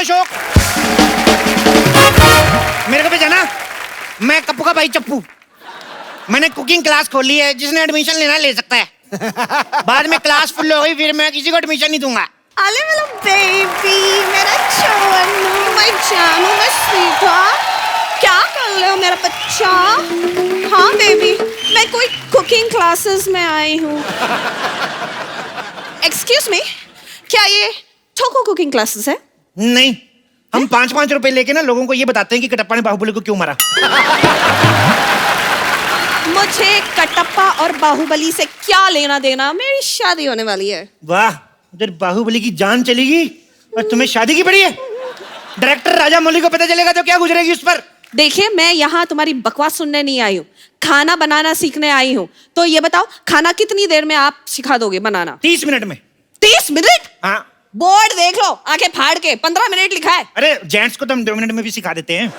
अशोक। मेरे को पहचाना? मैं कप्पू का भाई चप्पू। मैंने कुकिंग क्लास खोली है, जिसने एडमिशन लेना ले सकता है। बाद में क्लास फुल हो गई, फिर मैं किसी को एडमिशन नहीं दूंगा। अरे मेरा बेबी, मेरा चन्नू, मैं जानू, मैं सीधा। क्या कर रहे हो मेरा बच्चा? हाँ बेबी, मैं कोई कुकिंग क्लासेस में आई हूँ। एक्सक्यूज मी, क्या ये ठोको कुकिंग क्लासेस है? नहीं, हम 5-5 रुपए लेके ना लोगों को ये बताते हैं कि कटप्पा ने बाहुबली को क्यों मारा। मुझे कटप्पा और बाहुबली से क्या लेना देना? मेरी शादी होने वाली है। वाह, उधर बाहुबली की जान चलेगी और तुम्हें शादी की पड़ी है। डायरेक्टर राजा मौली को पता चलेगा तो क्या गुजरेगी उस पर। देखिए, मैं यहाँ तुम्हारी बकवास सुनने नहीं आई हूँ, खाना बनाना सीखने आई हूँ। तो ये बताओ, खाना कितनी देर में आप सिखा दोगे बनाना? 30 मिनट में। 30 मिनट? हाँ। बोर्ड देख लो, आंखें फाड़ के 15 मिनट लिखा है। अरे जेंट्स को तो हम 2 मिनट में भी सिखा देते हैं।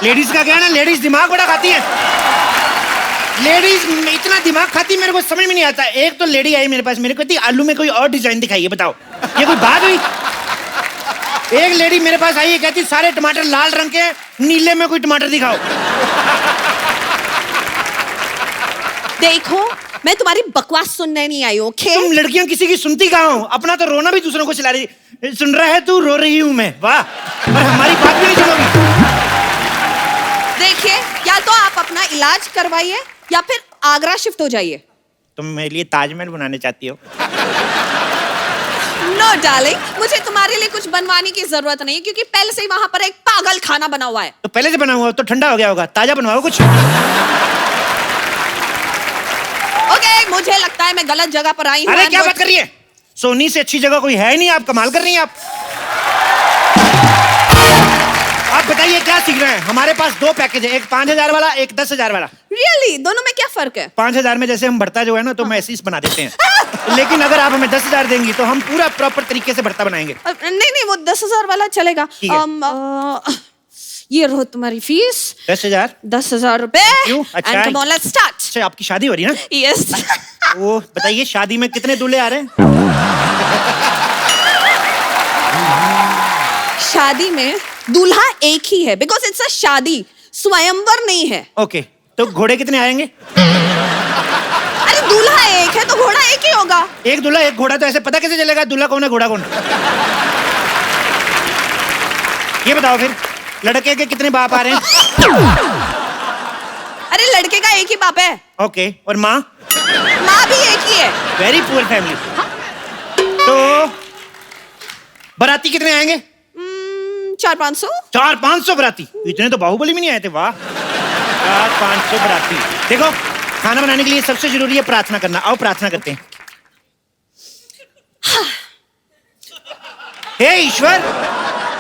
लेडीज का क्या है ना, लेडीज दिमाग बड़ा खाती है। लेडीज इतना दिमाग खाती, मेरे को समझ में नहीं आता। एक तो लेडी आई मेरे पास, मेरे को कहती आलू में कोई और डिजाइन दिखाइए, बताओ ये कोई बात हुई? एक लेडी मेरे पास आई है, कहती सारे टमाटर लाल रंग के, नीले में कोई टमाटर दिखाओ। देखो, मैं तुम्हारी बकवास सुनने नहीं आई हूँ, ओके? तुम लड़कियां किसी की सुनती कहाँ हो? अपना तो रोना भी दूसरों को चिल्ला रही। सुन रहा है तू, रो रही हूँ मैं। वाह, और हमारी बात भी नहीं सुनोगी। देखिए, या तो आप अपना इलाज करवाइए या फिर आगरा शिफ्ट हो जाइए। तुम मेरे लिए ताजमहल बनाने चाहती हो? नो डार्लिंग, मुझे तुम्हारे लिए कुछ बनवाने की जरूरत नहीं है, क्योंकि पहले से ही वहां पर एक पागल खाना बना हुआ है। तो पहले से बना हुआ तो ठंडा हो गया होगा, ताजा बनवाओ कुछ। ओके, मुझे लगता है मैं गलत जगह पर आई हूँ। अरे क्या बात कर रही है? सोनी से अच्छी जगह कोई है ही नहीं, आप कमाल कर रही हैं। आप बताइए क्या सीख रहे हैं? हमारे पास 2 पैकेज है, एक 5000 वाला, एक 10,000 वाला। रियली? दोनों में क्या फर्क है? 5000 में जैसे हम भरता जो है ना, तो मैसिस बना देते हैं। लेकिन अगर आप हमें 10,000 देंगी तो हम पूरा प्रॉपर तरीके से भरता बनाएंगे। नहीं नहीं, वो 10,000 वाला चलेगा। ये रहो तुम्हारी फीस। 10,000? 10,000 रुपए। अच्छा, कम ऑन, लेट्स स्टार्ट। अच्छा, आपकी शादी हो रही है ना? यस। वो बताइए, शादी में कितने दूल्हे आ रहे हैं? शादी में दूल्हा एक ही है, बिकॉज इट्स अ शादी, स्वयंवर नहीं है। ओके, तो घोड़े कितने आएंगे? अरे दूल्हा एक है तो घोड़ा एक ही होगा। एक दूल्हा एक घोड़ा, तो ऐसे पता कैसे चलेगा दूल्हा कौन है घोड़ा कौन? ये बताओ फिर, लड़के के कितने बाप आ रहे हैं? अरे लड़के का एक ही बाप है। ओके, और माँ? माँ भी एक ही है। Very poor family. तो बाराती कितने आएंगे? 400-500। 400-500 बाराती? इतने तो बाहुबली में नहीं आए थे। वाह, 400-500 बाराती। देखो, खाना बनाने के लिए सबसे जरूरी है प्रार्थना करना। आओ प्रार्थना करते हैं। हे ईश्वर,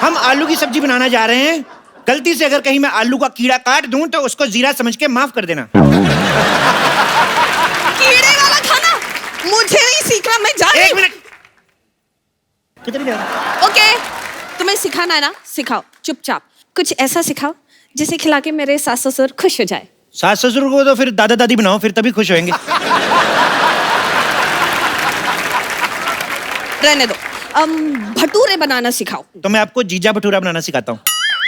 हम आलू की सब्जी बनाना जा रहे हैं। गलती से अगर कहीं मैं आलू का कीड़ा काट दूं तो उसको जीरा समझ के माफ कर देना। कीड़े वाला खाना मुझे नहीं सीखना, मैं जा रही हूं। 1 मिनट। कितनी देर? ओके, तुम्हें सिखाना है ना, सिखाओ। चुपचाप कुछ ऐसा सिखाओ जिसे खिला के मेरे सास ससुर खुश हो जाए। सास ससुर को तो फिर दादा दादी बनाओ, फिर तभी खुश होंगे। रहने दो। भटूरे बनाना सिखाओ। तो मैं आपको जीजा भटूरा बनाना सिखाता हूँ।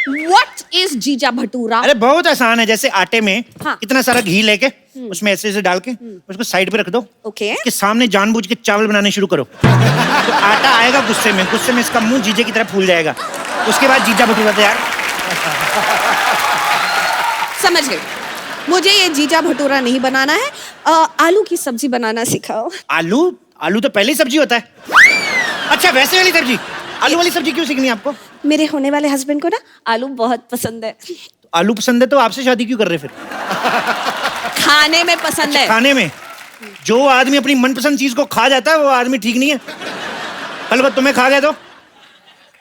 What is जीजा भटूरा? अरे बहुत आसान है। जैसे आटे में हाँ। इतना सारा घी लेके उसमें ऐसे ऐसे डाल के उसको साइड पे रख दो। ओके। उसके सामने जानबूझ के चावल बनाने शुरू करो। तो आटा आएगा गुस्से में इसका मुंह जीजे की तरह फूल जाएगा। उसके बाद जीजा भटूरा तैयार। समझ गई। मुझे ये जीजा भटूरा नहीं बनाना है। आलू की सब्जी बनाना सिखाओ। आलू तो पहले ही सब्जी होता है। अच्छा, वैसे वाली सब्जी? आलू वाली सब्जी क्यों सीखनी है आपको? मेरे होने वाले हस्बैंड को ना आलू बहुत पसंद है। आलू पसंद है तो आपसे शादी क्यों कर रहे फिर? खाने में पसंद है। खाने में? जो आदमी अपनी मनपसंद चीज को खा जाता है वो आदमी ठीक नहीं है। कल को तुम्हें खा गया तो?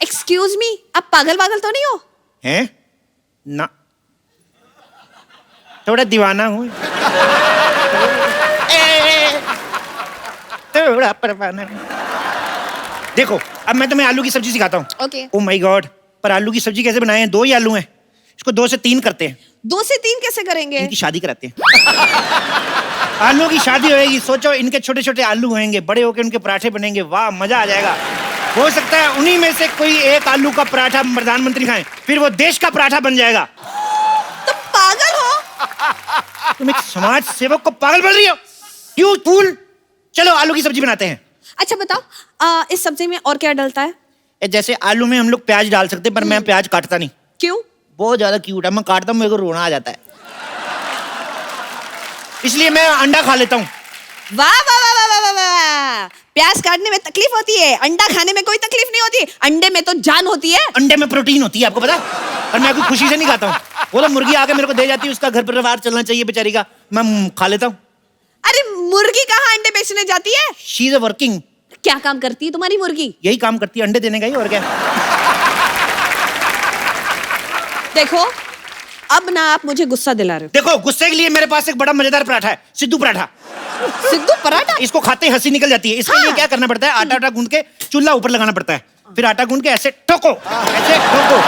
एक्सक्यूज मी, आप पागल वागल तो नहीं हो? हैं? ना, थोड़ा दीवाना हूँ। थोड़ा परवाना हूँ। देखो, अब मैं तुम्हें आलू की सब्जी सिखाता हूँ। ओके। ओ माय गॉड, पर आलू की सब्जी कैसे बनाए हैं? 2 ही आलू हैं, इसको 2 से 3 करते हैं। 2 से 3 कैसे करेंगे? इनकी शादी कराते हैं। आलू की शादी होएगी। सोचो, इनके छोटे छोटे आलू होंगे, बड़े होके उनके पराठे बनेंगे। वाह, मजा आ जाएगा। हो सकता है उन्हीं में से कोई एक आलू का पराठा प्रधानमंत्री खाएं, फिर वो देश का पराठा बन जाएगा। तुम पागल हो। तुम एक समाज सेवक को पागल बोल रही हो? You fool. चलो आलू की सब्जी बनाते हैं। अच्छा बताओ, इस सब्जी में और क्या डलता है? जैसे आलू में हम लोग प्याज डाल सकते हैं, पर मैं प्याज काटता नहीं। क्यों? बहुत ज्यादा क्यूट है, मैं काटता हूँ मेरे को रोना आ जाता है, इसलिए मैं अंडा खा लेता हूँ। वाह वाह वाह वाह वाह वाह, प्याज काटने में तकलीफ होती है, अंडा खाने में कोई तकलीफ नहीं होती। अंडे में तो जान होती है। अंडे में प्रोटीन होती है, आपको पता? और मैं कोई खुशी से नहीं खाता हूँ। वो तो मुर्गी आके मेरे को दे जाती है, उसका घर परिवार चलना चाहिए बेचारी का, मैं खा लेता हूँ। अरे मुर्गी कहाँ अंडे बेचने जाती है? She is working. क्या काम करती है तुम्हारी मुर्गी? यही काम करती है, अंडे देने का ही, और क्या। देखो अब ना आप मुझे गुस्सा दिला रहे देखो गुस्से के लिए मेरे पास एक बड़ा मजेदार पराठा है, सिद्धू पराठा। हो। सिद्धू पराठा? इसको खाते ही हंसी निकल जाती है। इसके लिए क्या करना पड़ता है, आटा आटा गूंद के चूल्हा ऊपर लगाना पड़ता है, फिर आटा गूंद के ऐसे ठोको, ऐसे ठोको,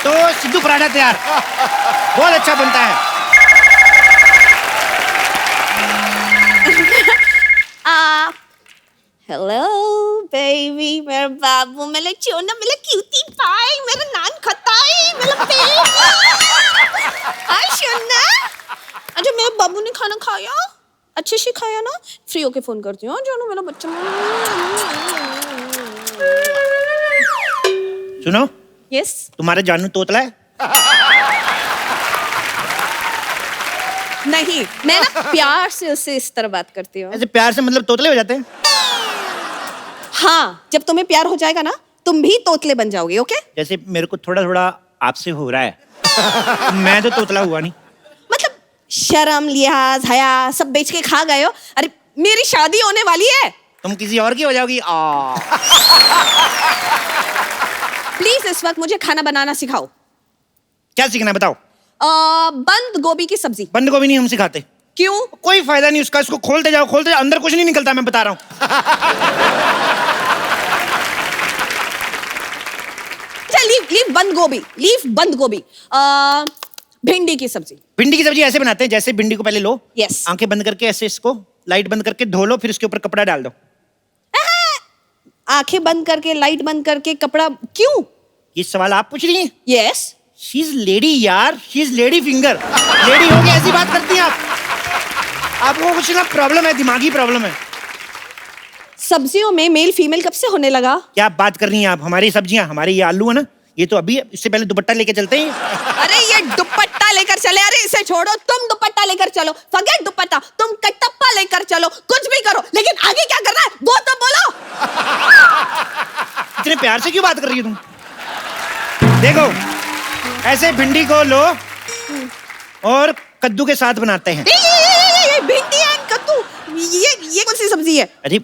तो सिद्धू पराठा तैयार। बहुत अच्छा बनता है। हेलो बेबी, मेरा बाबू, मेरा चोना, मेरा क्यूटी पाई, मेरा नान खताई, मेरा बेबी। हाय सोना। अच्छा मेरे बाबू ने खाना खाया? अच्छे से खाया ना? फ्री होके फोन करती हूँ जानू, मेरा बच्चा। सुनो, यस। तुम्हारे जानू तोतला है? नहीं, मैं ना प्यार से उससे इस तरह बात करती हूँ। ऐसे प्यार से मतलब तोतले हो जाते हैं? हाँ, जब तुम्हें प्यार हो जाएगा ना, तुम भी तोतले बन जाओगे। ओके? जैसे मेरे को थोड़ा थोड़ा आपसे हो रहा है। मैं तो तोतला हुआ नहीं। मतलब शर्म, लिहाज, हया सब बेच के खा गए हो। अरे मेरी शादी होने वाली है। तुम किसी और की हो जाओगी। प्लीज इस वक्त मुझे खाना बनाना सिखाओ। क्या सीखना है बताओ? बंद गोभी की सब्जी। बंद गोभी नहीं हम सिखाते। क्यों? कोई फायदा नहीं उसका, इसको खोलते जाओ खोलते जाओ, अंदर कुछ नहीं निकलता, मैं बता रहा हूँ। लीव बंद गोभी, लीव बंद गोभी। भिंडी की सब्जी। भिंडी की सब्जी ऐसे बनाते हैं, जैसे भिंडी को पहले लो, Yes. आंखें बंद करके ऐसे इसको लाइट बंद करके धो लो, फिर इसके ऊपर कपड़ा डाल दो। आंखें बंद करके, लाइट बंद करके, कपड़ा क्यों? ये सवाल आप पूछ रही हैं? यस। शी इज लेडी यार, she is lady finger. Lady होगी ऐसी बात करती हैं आप? आपको कुछ ना प्रॉब्लम है, दिमागी प्रॉब्लम है। सब्जियों में मेल फीमेल कब से होने लगा? क्या बात कर रही हैं आप? हमारी सब्जियां, हमारे ये आलू है ना, ये तो अभी है, इससे पहले दुपट्टा लेके चलते हैं। अरे ये दुपट्टा लेकर चले। अरे इसे छोड़ो, तुम दुपट्टा लेकर चलो। फॉरगेट दुपट्टा, तुम कटप्पा लेकर चलो, कुछ भी करो, लेकिन आगे क्या करना है वो तो बोलो। इतने प्यार से क्यों बात कर रही हो तुम? देखो ऐसे भिंडी को लो और कद्दू के साथ बनाते हैं। ये भिंडी है, कद्दू, ये कौन सी सब्जी है? अरे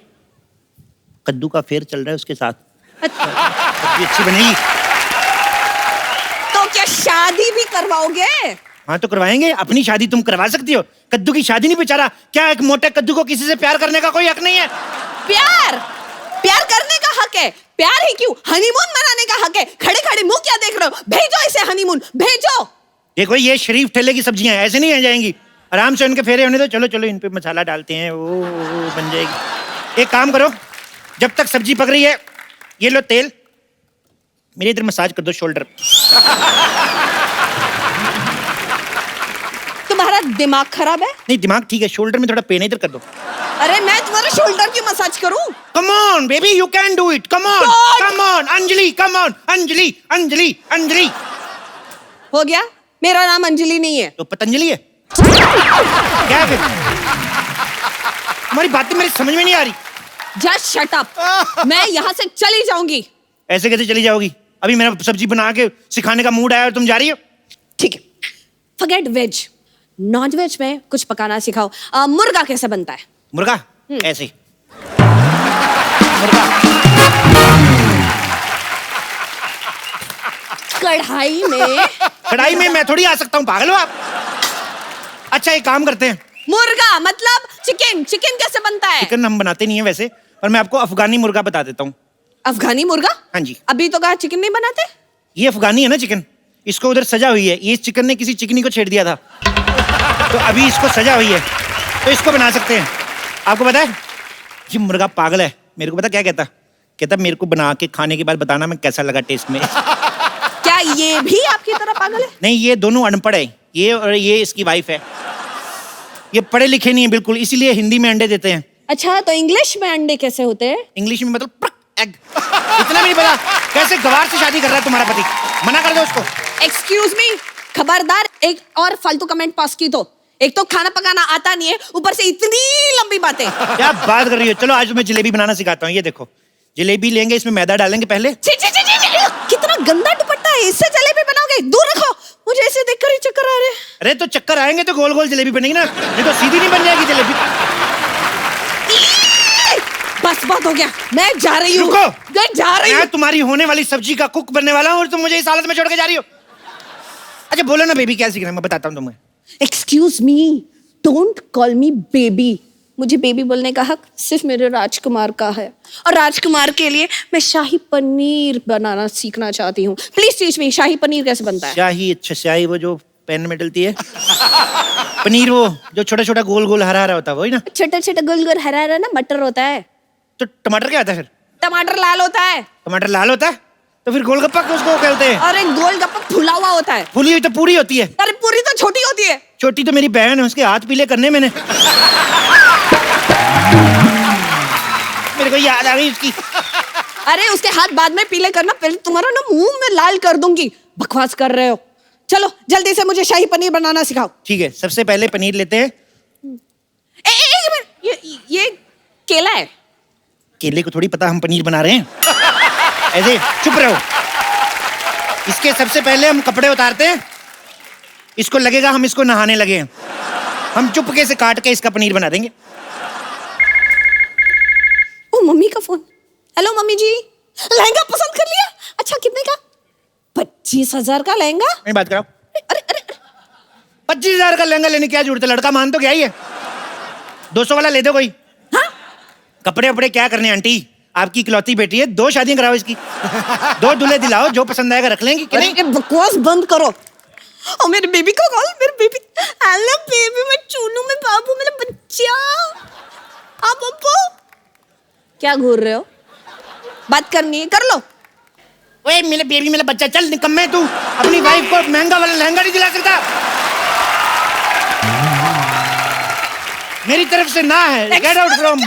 कद्दू का फेर चल रहा है उसके साथ, अच्छा, सब्जी अच्छी बनेगी। तो क्या शादी भी करवाओगे? हाँ तो करवाएंगे, अपनी शादी तुम करवा सकती हो, कद्दू की शादी नहीं। बेचारा क्या एक मोटे कद्दू को किसी से प्यार करने का कोई हक नहीं है? प्यार प्यार करने का हक है। प्यार ही क्यों, हनीमून मनाने का हक है। खड़े खड़े मुंह क्या देख रहे हो? भेजो इसे हनीमून, भेजो। देखो ये शरीफ ठेले की सब्जियां हैं, ऐसे नहीं आ जाएंगी, आराम से उनके फेरे होने दो। चलो चलो इन पे मसाला डालते हैं, वो बन जाएगी। एक काम करो, जब तक सब्जी पक रही है, ये लो तेल, मेरे इधर मसाज कर दो शोल्डर। तुम्हारा दिमाग खराब है? नहीं दिमाग ठीक है, शोल्डर में थोड़ा पेन है, इधर कर दो। अरे मैं तुम्हारे शोल्डर की मसाज करूं? Come on baby, you can do it, come on come on Anjali, come on Anjali Anjali Anjali. हो गया? मेरा नाम अंजलि नहीं है। तो पतंजलि है क्या? फिर तुम्हारी बातें मेरी समझ में नहीं आ रही। Just shut up. मैं यहाँ से चली जाऊंगी। ऐसे कैसे चली जाओगी? अभी मेरा सब्जी बना के सिखाने का मूड आया और तुम जा रही हो? ठीक है, फॉरगेट वेज, नॉन वेज में कुछ पकाना सिखाओ। मुर्गा कैसे बनता है? मुर्गा ऐसे मुर्गा कढ़ाई में मैं थोड़ी आ सकता हूँ, पागल हो आप? अच्छा एक काम करते हैं, मुर्गा मतलब चिकन। चिकन कैसे बनता है? चिकन हम बनाते नहीं है वैसे, और मैं आपको अफगानी मुर्गा बता देता हूँ। अफगानी मुर्गा? हाँ जी। अभी तो कहा चिकन नहीं बनाते। ये अफगानी है ना चिकन, इसको उधर सजा हुई है, ये चिकन ने किसी चिकनी को छेड़ दिया था, तो अभी इसको सजा हुई है, तो इसको बना सकते हैं। आपको पता है ये मुर्गा पागल है, मेरे को पता क्या कहता मेरे को बना के खाने के बाद बताना मैं कैसा लगा टेस्ट में। क्या ये भी आपकी तरह पागल है? नहीं, ये दोनों अनपढ़ है, ये और ये इसकी वाइफ है। ये पढ़े लिखे नहीं है बिल्कुल, इसीलिए हिंदी में अंडे देते हैं। अच्छा, तो इंग्लिश में अंडे कैसे होते हैं? इंग्लिश में मतलब एग। इतना भी नहीं पता? कैसे गवार से शादी कर रहा है तुम्हारा पति? मना कर दो उसको। एक्सक्यूज मी, खबरदार एक और फालतू कमेंट पास की तो। एक तो खाना पकाना आता नहीं है, ऊपर से इतनी लंबी बातें। क्या बात कर रही हो? चलो आज तुम्हें जलेबी बनाना सिखाता हूँ। ये देखो, जलेबी लेंगे, इसमें मैदा डालेंगे पहले। छी, छी, छी, छी, छी, कितना गंदा दुपट्टा है, इससे जलेबी बनाओगे? दूर रखो, मुझे ऐसे देखकर ही चक्कर आ रहे हैं। अरे तो चक्कर आएंगे तो गोल गोल जलेबी बनेगी ना, ये तो सीधी नहीं बन जाएगी जलेबी। बस बहुत हो गया, मैं जा रही हूँ। रुको, मैं जा रही हूँ। मैं तुम्हारी होने वाली सब्जी का कुक बनने वाला हूँ और तुम मुझे इस हालत में छोड़ के जा रही हो। अच्छा बोलो ना बेबी, क्या सीखना है मैं बताता हूँ तुम्हें। Excuse me, don't call me baby. मुझे बेबी बोलने का हक सिर्फ मेरे राजकुमार का है, और राजकुमार के लिए मैं शाही पनीर बनाना सीखना चाहती हूँ। प्लीज टीच मी, शाही पनीर कैसे बनता है? शाही? अच्छा, शाही वो जो पैन में डलती है। पनीर वो जो छोटा छोटा गोल गोल हरा हरा होता है, वही ना? छोटा छोटा गोल गोल हरा हरा ना मटर होता है। तो टमाटर क्या होता है फिर? टमाटर लाल होता है। टमाटर लाल होता है तो फिर गोलगप्पा उसको कहते हैं। और एक गोलगप्पा फुला हुआ होता है। फुली हुई तो पूरी होती है। अरे पूरी तो छोटी होती है। छोटी तो मेरी बहन है, उसके हाथ पीले करने मैंने। मेरे को याद आ गई उसकी। अरे उसके हाथ बाद में पीले करना, पहले तुम्हारा ना मुंह में लाल कर दूंगी। बकवास कर रहे हो। चलो जल्दी से मुझे शाही पनीर बनाना सिखाओ। ठीक है, सबसे पहले पनीर लेते हैं। एक मिनट, ये केला है। केले को थोड़ी पता हम पनीर बना रहे हैं। ऐसे चुप रहो। इसके सबसे पहले हम कपड़े उतारते हैं। इसको लगेगा हम इसको नहाने लगे हैं। हम चुपके से काट के इसका पनीर बना देंगे। ओ मम्मी का फोन। हेलो मम्मी जी, लहंगा पसंद कर लिया? अच्छा कितने का? 25,000 का लहंगा। नहीं बात कराओ। अरे अरे 25,000 का लहंगा लेने की क्या जरूरत है? लड़का मान तो क्या ही है। 200 वाला ले दो कोई। हाँ? कपड़े वपड़े क्या करने आंटी, आपकी इकलौती बेटी है, 2 शादियां कराओ इसकी। 2 दूल्हे दिलाओ, जो पसंद आएगा रख लेंगी कि नहीं? अरे बकवास बंद करो। और मेरे बेबी को कॉल, मेरे बेबी। हेलो बेबी, मैं चूनू में बाबू, मेरा बच्चा। आप पप्पू क्या घूर रहे हो? बात करनी है कर लो। ओए मेरे बेबी, मेरा बच्चा, चल निकम्मे तू अपनी वाइफ को महंगा वाला लहंगा नहीं दिला सकता। मेरी तरफ से ना है। Get out from.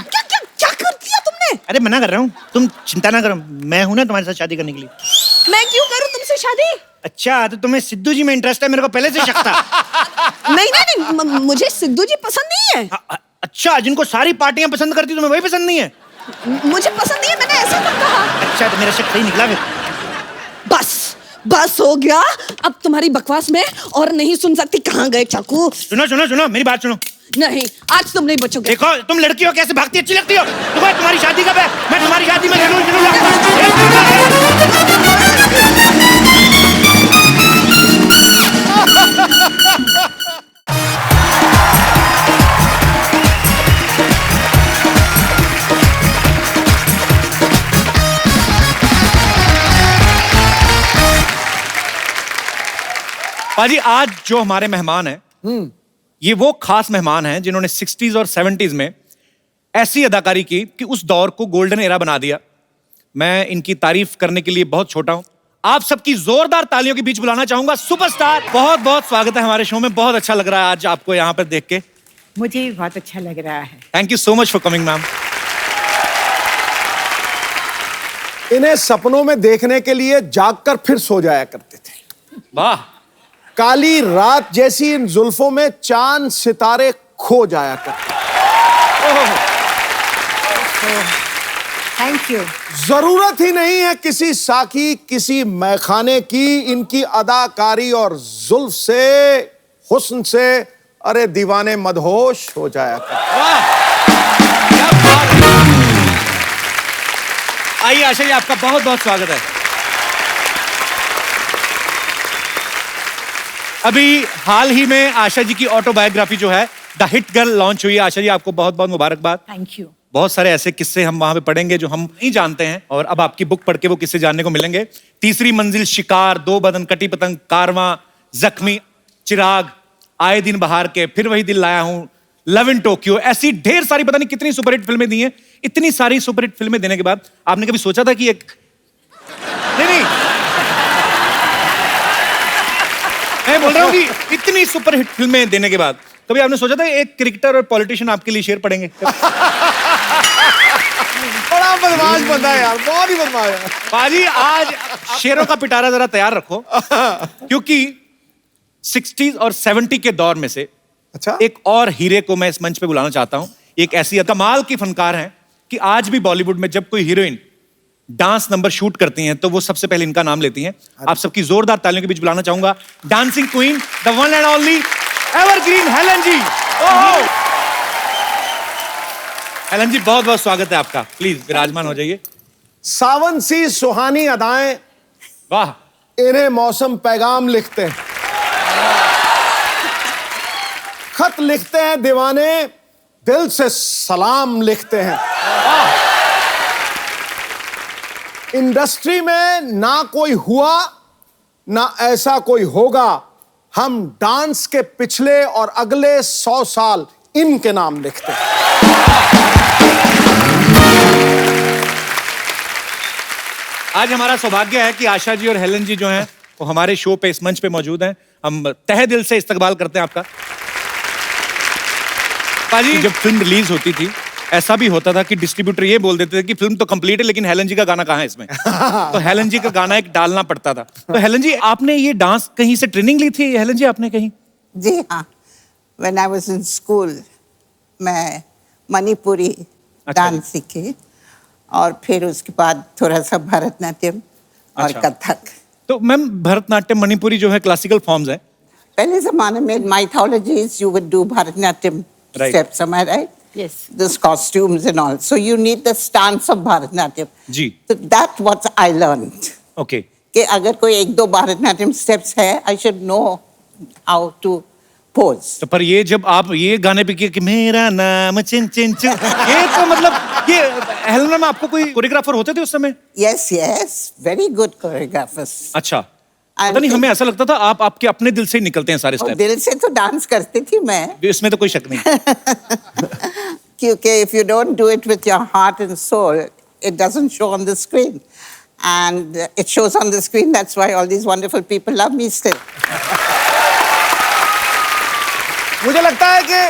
क्या कर दिया तुमने? अरे मना कर रहा हूँ, तुम चिंता ना करो, मैं हूं ना तुम्हारे साथ शादी करने के लिए। मैं क्यों करूं तुमसे शादी? अच्छा तो तुम्हें सिद्धू जी में इंटरेस्ट है, मेरे को पहले से शक था। नहीं नहीं नहीं, मुझे सिद्धू जी पसंद नहीं है। अच्छा, जिनको सारी पार्टियां पसंद करती तुम्हें वही पसंद नहीं है? मुझे पसंद नहीं है, मैंने ऐसा कब कहा? अच्छा तो मेरा शक सही निकला फिर। बस हो गया। अब तुम्हारी बकवास में और नहीं सुन सकती। कहाँ गए चाकू? सुनो सुनो सुनो, मेरी बात सुनो। नहीं, आज तुम नहीं बचोगे। देखो तुम लड़की हो, कैसे भागती, अच्छी लगती हो। तुम्हारी शादी कब है? मैं तुम्हारी शादी में जरूर पाजी, आज जो हमारे मेहमान हैं, ये वो खास मेहमान हैं जिन्होंने 60s और 70s में ऐसी अदाकारी की कि उस दौर को गोल्डन एरा बना दिया। मैं इनकी तारीफ करने के लिए बहुत छोटा हूं। आप सबकी जोरदार तालियों के बीच बुलाना चाहूंगा सुपरस्टार। बहुत बहुत स्वागत है हमारे शो में। बहुत अच्छा लग रहा है आज आपको यहाँ पर देख के। मुझे भी बहुत अच्छा लग रहा है। Thank you so much for coming ma'am. इन्हें सपनों में देखने के लिए जागकर फिर सो जाया करते थे। वाह। काली रात जैसी इन जुल्फों में चांद सितारे खो जाया करते। Thank you. जरूरत ही नहीं है किसी साकी, किसी मैखाने की। इनकी अदाकारी और जुल्फ से, हुस्न से, अरे दीवाने मदहोश हो जाया करते। आइए आशा जी, आपका बहुत बहुत स्वागत है। अभी हाल ही में आशा जी की ऑटोबायोग्राफी जो है द हिट गर्ल लॉन्च हुई है। आशा जी आपको बहुत बहुत मुबारकबाद। Thank you. बहुत सारे ऐसे किस्से हम वहां पे पढ़ेंगे जो हम नहीं जानते हैं, और अब आपकी बुक पढ़ के वो किस्से जानने को मिलेंगे। तीसरी मंजिल, शिकार, 2 बदन, कटी पतंग, कारवां, जख्मी, चिराग, आए दिन बहार के, फिर वही दिल लाया हूं, लव इन टोक्यो, ऐसी ढेर सारी पता नहीं कितनी सुपरहिट फिल्में दी हैं। इतनी सारी सुपरहिट फिल्में देने के बाद आपने कभी सोचा था कि एक नहीं मैं बोल रहा हूं कि इतनी सुपरहिट फिल्में देने के बाद कभी आपने सोचा था एक क्रिकेटर और पॉलिटिशियन आपके लिए शेर पढ़ेंगे? बड़ा बदमाश बंदा है यार, बहुत ही बदमाश है। पाजी आज शेरों का पिटारा जरा तैयार रखो, क्योंकि 60s और 70 के दौर में से अच्छा, एक और हीरे को मैं इस मंच पे बुलाना चाहता हूं। एक ऐसी कमाल की फनकार हैं कि आज भी बॉलीवुड में जब कोई हीरोइन डांस नंबर शूट करती हैं तो वो सबसे पहले इनका नाम लेती हैं। आप सबकी जोरदार तालियों के बीच बुलाना चाहूंगा dancing queen, the one and only evergreen Helen ji. Helen ji, बहुत बहुत स्वागत है आपका, प्लीज विराजमान हो जाइए। सावन सी सुहानी अदाएं, वाह, इन्हें मौसम पैगाम लिखते हैं, खत लिखते हैं दीवाने, दिल से सलाम लिखते हैं। इंडस्ट्री में ना कोई हुआ ना ऐसा कोई होगा, हम डांस के पिछले और अगले 100 साल इनके नाम लिखते हैं। आज हमारा सौभाग्य है कि आशा जी और हेलन जी जो हैं वो हमारे शो पे, इस मंच पे मौजूद हैं। हम तहे दिल से इस्तकबाल करते हैं आपका। पाजी, जब फिल्म रिलीज होती थी ऐसा भी होता था कि डिस्ट्रीब्यूटर ये बोल देते थे कि फिल्म तो कंप्लीट है लेकिन हेलन जी का गाना कहाँ है इसमें। तो हेलन जी का गाना एक डालना पड़ता था। तो हेलन जी, आपने ये डांस कहीं से ट्रेनिंग ली थी हेलन जी, आपने कहीं? जी हाँ, when I was in school मैं मणिपुरी डांस सीखी और फिर उसके बाद थोड़ा सा भरतनाट्यम और अच्छा। कथक। तो मैम, भरतनाट्यम मणिपुरी जो है क्लासिकल फॉर्म्स है। पहले जमाने में mythologies you would do Bharatanatyam Right. steps, am I right? Yes. Those costumes and all. So you need the stance of Bharatanatyam. जी, So that's what I learned. Okay. कि अगर कोई एक दो भरतनाट्यम steps है, I should know how to pose. तो पर ये जब आप ये गाने पे किए कि मेरा नाम चिन चिन चिन, ये तो मतलब ये हेलन मैम, आपको कोई कोरियोग्राफर होते थे उस समय? Yes, yes, very good choreographers. अच्छा, पता नहीं, हमें ऐसा लगता था आप आपके अपने दिल से ही निकलते हैं सारे और स्टेप। दिल से तो डांस करती थी मैं, इसमें तो कोई शक नहीं। क्योंकि if you don't do it with your heart and soul, it doesn't show on the screen, and it shows on the screen. That's why all these wonderful people love me still. मुझे लगता है कि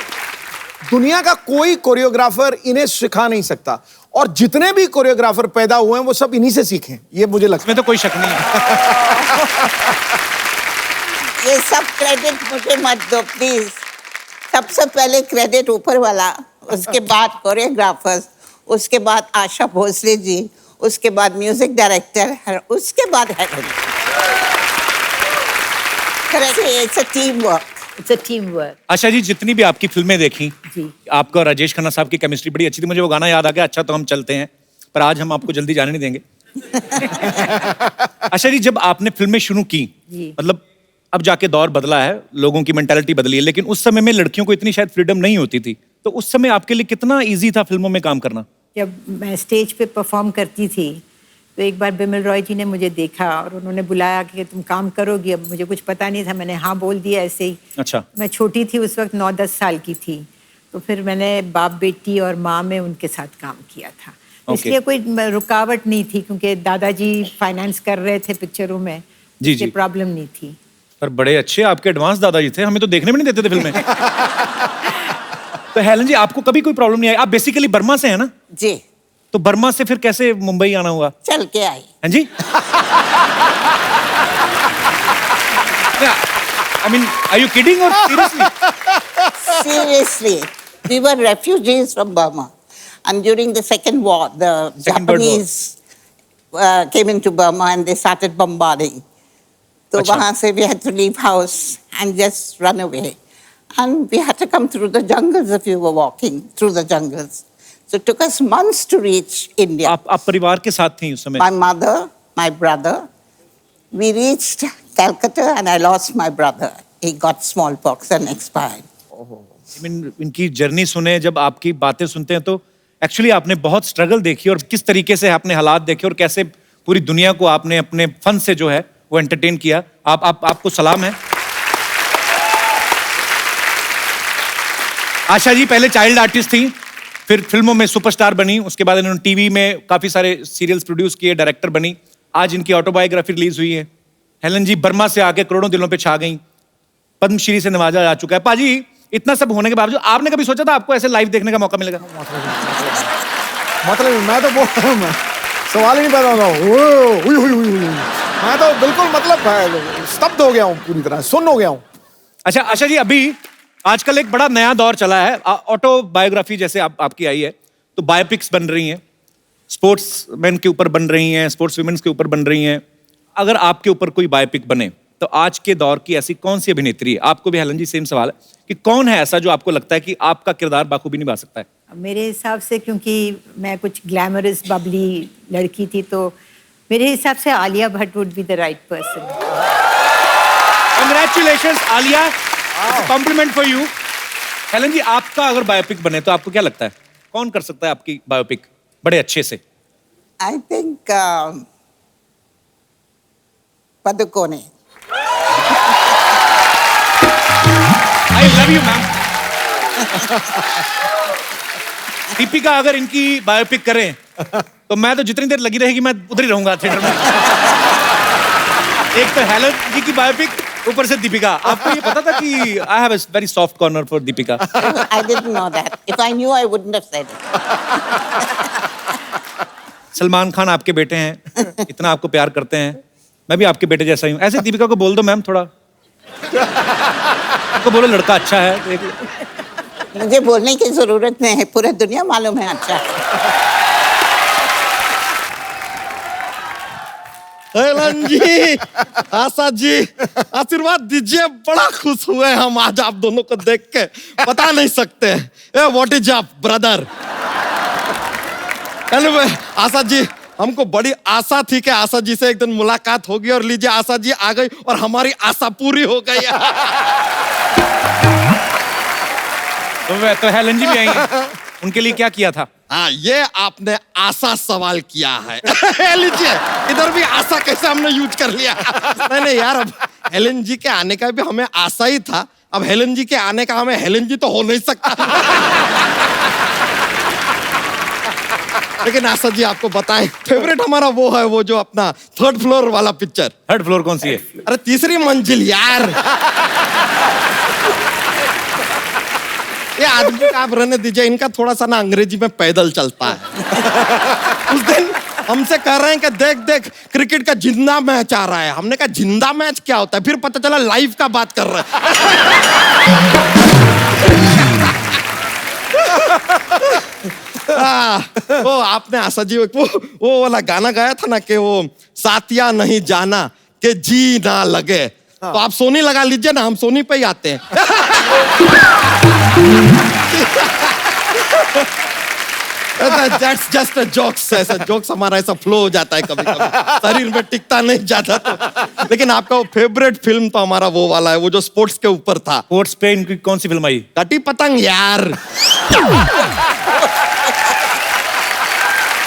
दुनिया का कोई choreographer इन्हें सिखा नहीं सकता, और जितने भी कोरियोग्राफर पैदा हुए हैं वो सब इन्हीं से सीखे हैं, ये मुझे लगता इसमें तो कोई शक नहीं है। ये सब क्रेडिट मुझे मत दो प्लीज। सबसे पहले क्रेडिट ऊपर वाला, उसके बाद कोरियोग्राफर्स, उसके बाद आशा भोसले जी, उसके बाद म्यूजिक डायरेक्टर, उसके बाद Helen. It's a teamwork. It's a teamwork. Asha ji, जितनी भी आपकी फिल्में देखी, जी। आपका और राजेश खन्ना साहब की केमिस्ट्री बड़ी अच्छी थी। मुझे वो गाना याद आ गया, अच्छा तो हम चलते हैं, पर आज हम आपको जल्दी जाने नहीं देंगे। आशा जी, जब आपने फिल्में शुरू की, जी। मतलब अब जाके दौर बदला है, लोगों की मेंटालिटी बदली है, लेकिन उस समय में लड़कियों को इतनी शायद फ्रीडम नहीं होती थी। तो उस समय आपके लिए कितना इजी था फिल्मों में काम करना? जब मैं स्टेज पे परफॉर्म करती थी तो एक बार बिमल रॉय जी ने मुझे देखा और उन्होंने बुलाया कि तुम काम करोगी। अब मुझे कुछ पता नहीं था, मैंने हाँ बोल दिया ऐसे ही। अच्छा। मैं छोटी थी उस वक्त, 9-10 साल की थी। तो फिर मैंने बाप बेटी और माँ में उनके साथ काम किया था। Okay. इसलिए कोई रुकावट नहीं थी, क्योंकि दादाजी फाइनेंस कर रहे थे पिक्चरों में। जी, जी। प्रॉब्लम नहीं थी। पर बड़े अच्छे आपके एडवांस दादाजी थे, हमें तो देखने भी नहीं देते थे फिल्में। तो हेलन जी, आपको कभी कोई प्रॉब्लम नहीं आई? आप बेसिकली बर्मा से हैं ना? जी, तो बर्मा से फिर कैसे मुंबई आना हुआ? चल के आई। हाँ जी। I mean, are you kidding or seriously? Seriously, we were refugees from Burma, and during the Second War, the Second World War. Japanese came into Burma and they started bombarding. So Achha. वहाँ से we had to leave house and just run away, and we had to come through the jungles if you were walking through the jungles. So it took us months to reach India. आप परिवार के साथ थी उस समय? My mother, my brother, we reached Calcutta and I lost my brother. He got smallpox and expired. I mean, इनकी journey सुने, जब आपकी बातें सुनते हैं तो एक्चुअली आपने बहुत स्ट्रगल देखी और किस तरीके से आपने हालात देखे और कैसे पूरी दुनिया को आपने अपने फन से जो है वो एंटरटेन किया। आपको सलाम है। आशा जी पहले चाइल्ड आर्टिस्ट थी, फिर फिल्मों में सुपरस्टार बनी, उसके बाद इन्होंने टीवी में काफी सारे सीरियल्स प्रोड्यूस किए, डायरेक्टर बनी। आज इनकी ऑटोबायोग्राफी रिलीज हुई है। हेलन जी बर्मा से आके करोड़ों दिलों पे छा गई, पद्मश्री से नवाजा जा चुका है। पाजी इतना सब होने के बावजूद आपने कभी सोचा था आपको ऐसे लाइव देखने का मौका मिलेगा? मतलब मैं तो बोल रहा हूँ, मैं सवाल ही नहीं पैदा होगा। मैं तो बिल्कुल मतलब स्तब्ध हो गया हूँ, पूरी तरह सुन्न हो गया हूँ। अच्छा आशा जी, अभी आजकल एक बड़ा नया दौर चला है, ऑटोबायोग्राफी जैसे आपकी आई है, तो बायोपिक्स बन रही हैं, स्पोर्ट्स मैन के ऊपर बन रही हैं, स्पोर्ट्स वुमेन्स के ऊपर बन रही हैं। अगर आपके ऊपर कोई बायोपिक बने तो आज के दौर की ऐसी कौन सी अभिनेत्री है, आपको भी हेलन जी सेम सवाल है, कि कौन है ऐसा जो आपको लगता है कि आपका किरदार बाखूबी निभा सकता है? मेरे हिसाब से, क्योंकि मैं कुछ ग्लैमरस बबली लड़की थी, तो मेरे हिसाब से Alia Bhatt would be the right person. Congratulations Alia, compliment for you. Helen ji आपका अगर बायोपिक बने तो आपको क्या लगता है कौन कर सकता है आपकी बायोपिक बड़े अच्छे से? I think Padukone. I love you ma'am. Deepika अगर इनकी बायोपिक करें तो मैं तो जितनी देर लगी रहेगी मैं उधर ही रहूंगा थिएटर में। एक तो हेलन जी की बायोपिक, ऊपर से दीपिका। आपको ये पता था कि I have a very soft corner for Deepika? I didn't know that. If I knew, I wouldn't have said it. Salman Khan आपके बेटे हैं, इतना आपको प्यार करते हैं, मैं भी आपके बेटे जैसा ही हूँ। ऐसे दीपिका को बोल दो मैम, थोड़ा आपको बोलो लड़का अच्छा है। मुझे बोलने की जरूरत नहीं है, पूरा दुनिया मालूम है अच्छा। हेलन जी, आशा जी, आशीर्वाद दीजिए। बड़ा खुश हुए हम आज आप दोनों को देख के, बता नहीं सकते। ए what is up brother? Anyway Asha ji, हमको बड़ी आशा थी कि आशा जी से एक दिन मुलाकात होगी, और लीजिए आशा जी आ गई और हमारी आशा पूरी हो गई। तो हेलन जी भी आई हैं, उनके लिए क्या किया था? हाँ, ये आपने आशा सवाल किया है। लीजिए, इधर भी आशा कैसे हमने यूज कर लिया। नहीं यार, अब हेलन जी के आने का भी हमें आशा ही था, अब हेलन जी के आने का हमें हेलन जी तो हो नहीं सकता। लेकिन आशा जी आपको बताएं, फेवरेट हमारा वो है, वो जो अपना 3rd फ्लोर वाला पिक्चर। 3rd फ्लोर कौन सी है? अरे 3री मंजिल यार। ये आदमी का आप रहने दीजिए, इनका थोड़ा सा ना अंग्रेजी में पैदल चलता है। उस दिन हमसे कह रहे हैं कि देख देख क्रिकेट का जिंदा मैच आ रहा है। हमने कहा जिंदा मैच क्या होता है? फिर पता चला लाइव का बात कर रहे हैं। वो आपने आशा जी वो वाला गाना गाया था ना कि वो साथिया नहीं जाना कि जी ना लगे। तो आप सोनी लगा लीजिए ना, हम सोनी पे ही आते हैं। That's just a jokes, ऐसा जोक्स हमारा ऐसा फ्लो हो जाता है कभी कभी, शरीर में टिकता नहीं जाता तो। लेकिन आपका वो फेवरेट फिल्म तो हमारा वो वाला है, वो जो स्पोर्ट्स के ऊपर था। स्पोर्ट्स पे इनकी कौन सी फिल्म आई? कटी पतंग यार।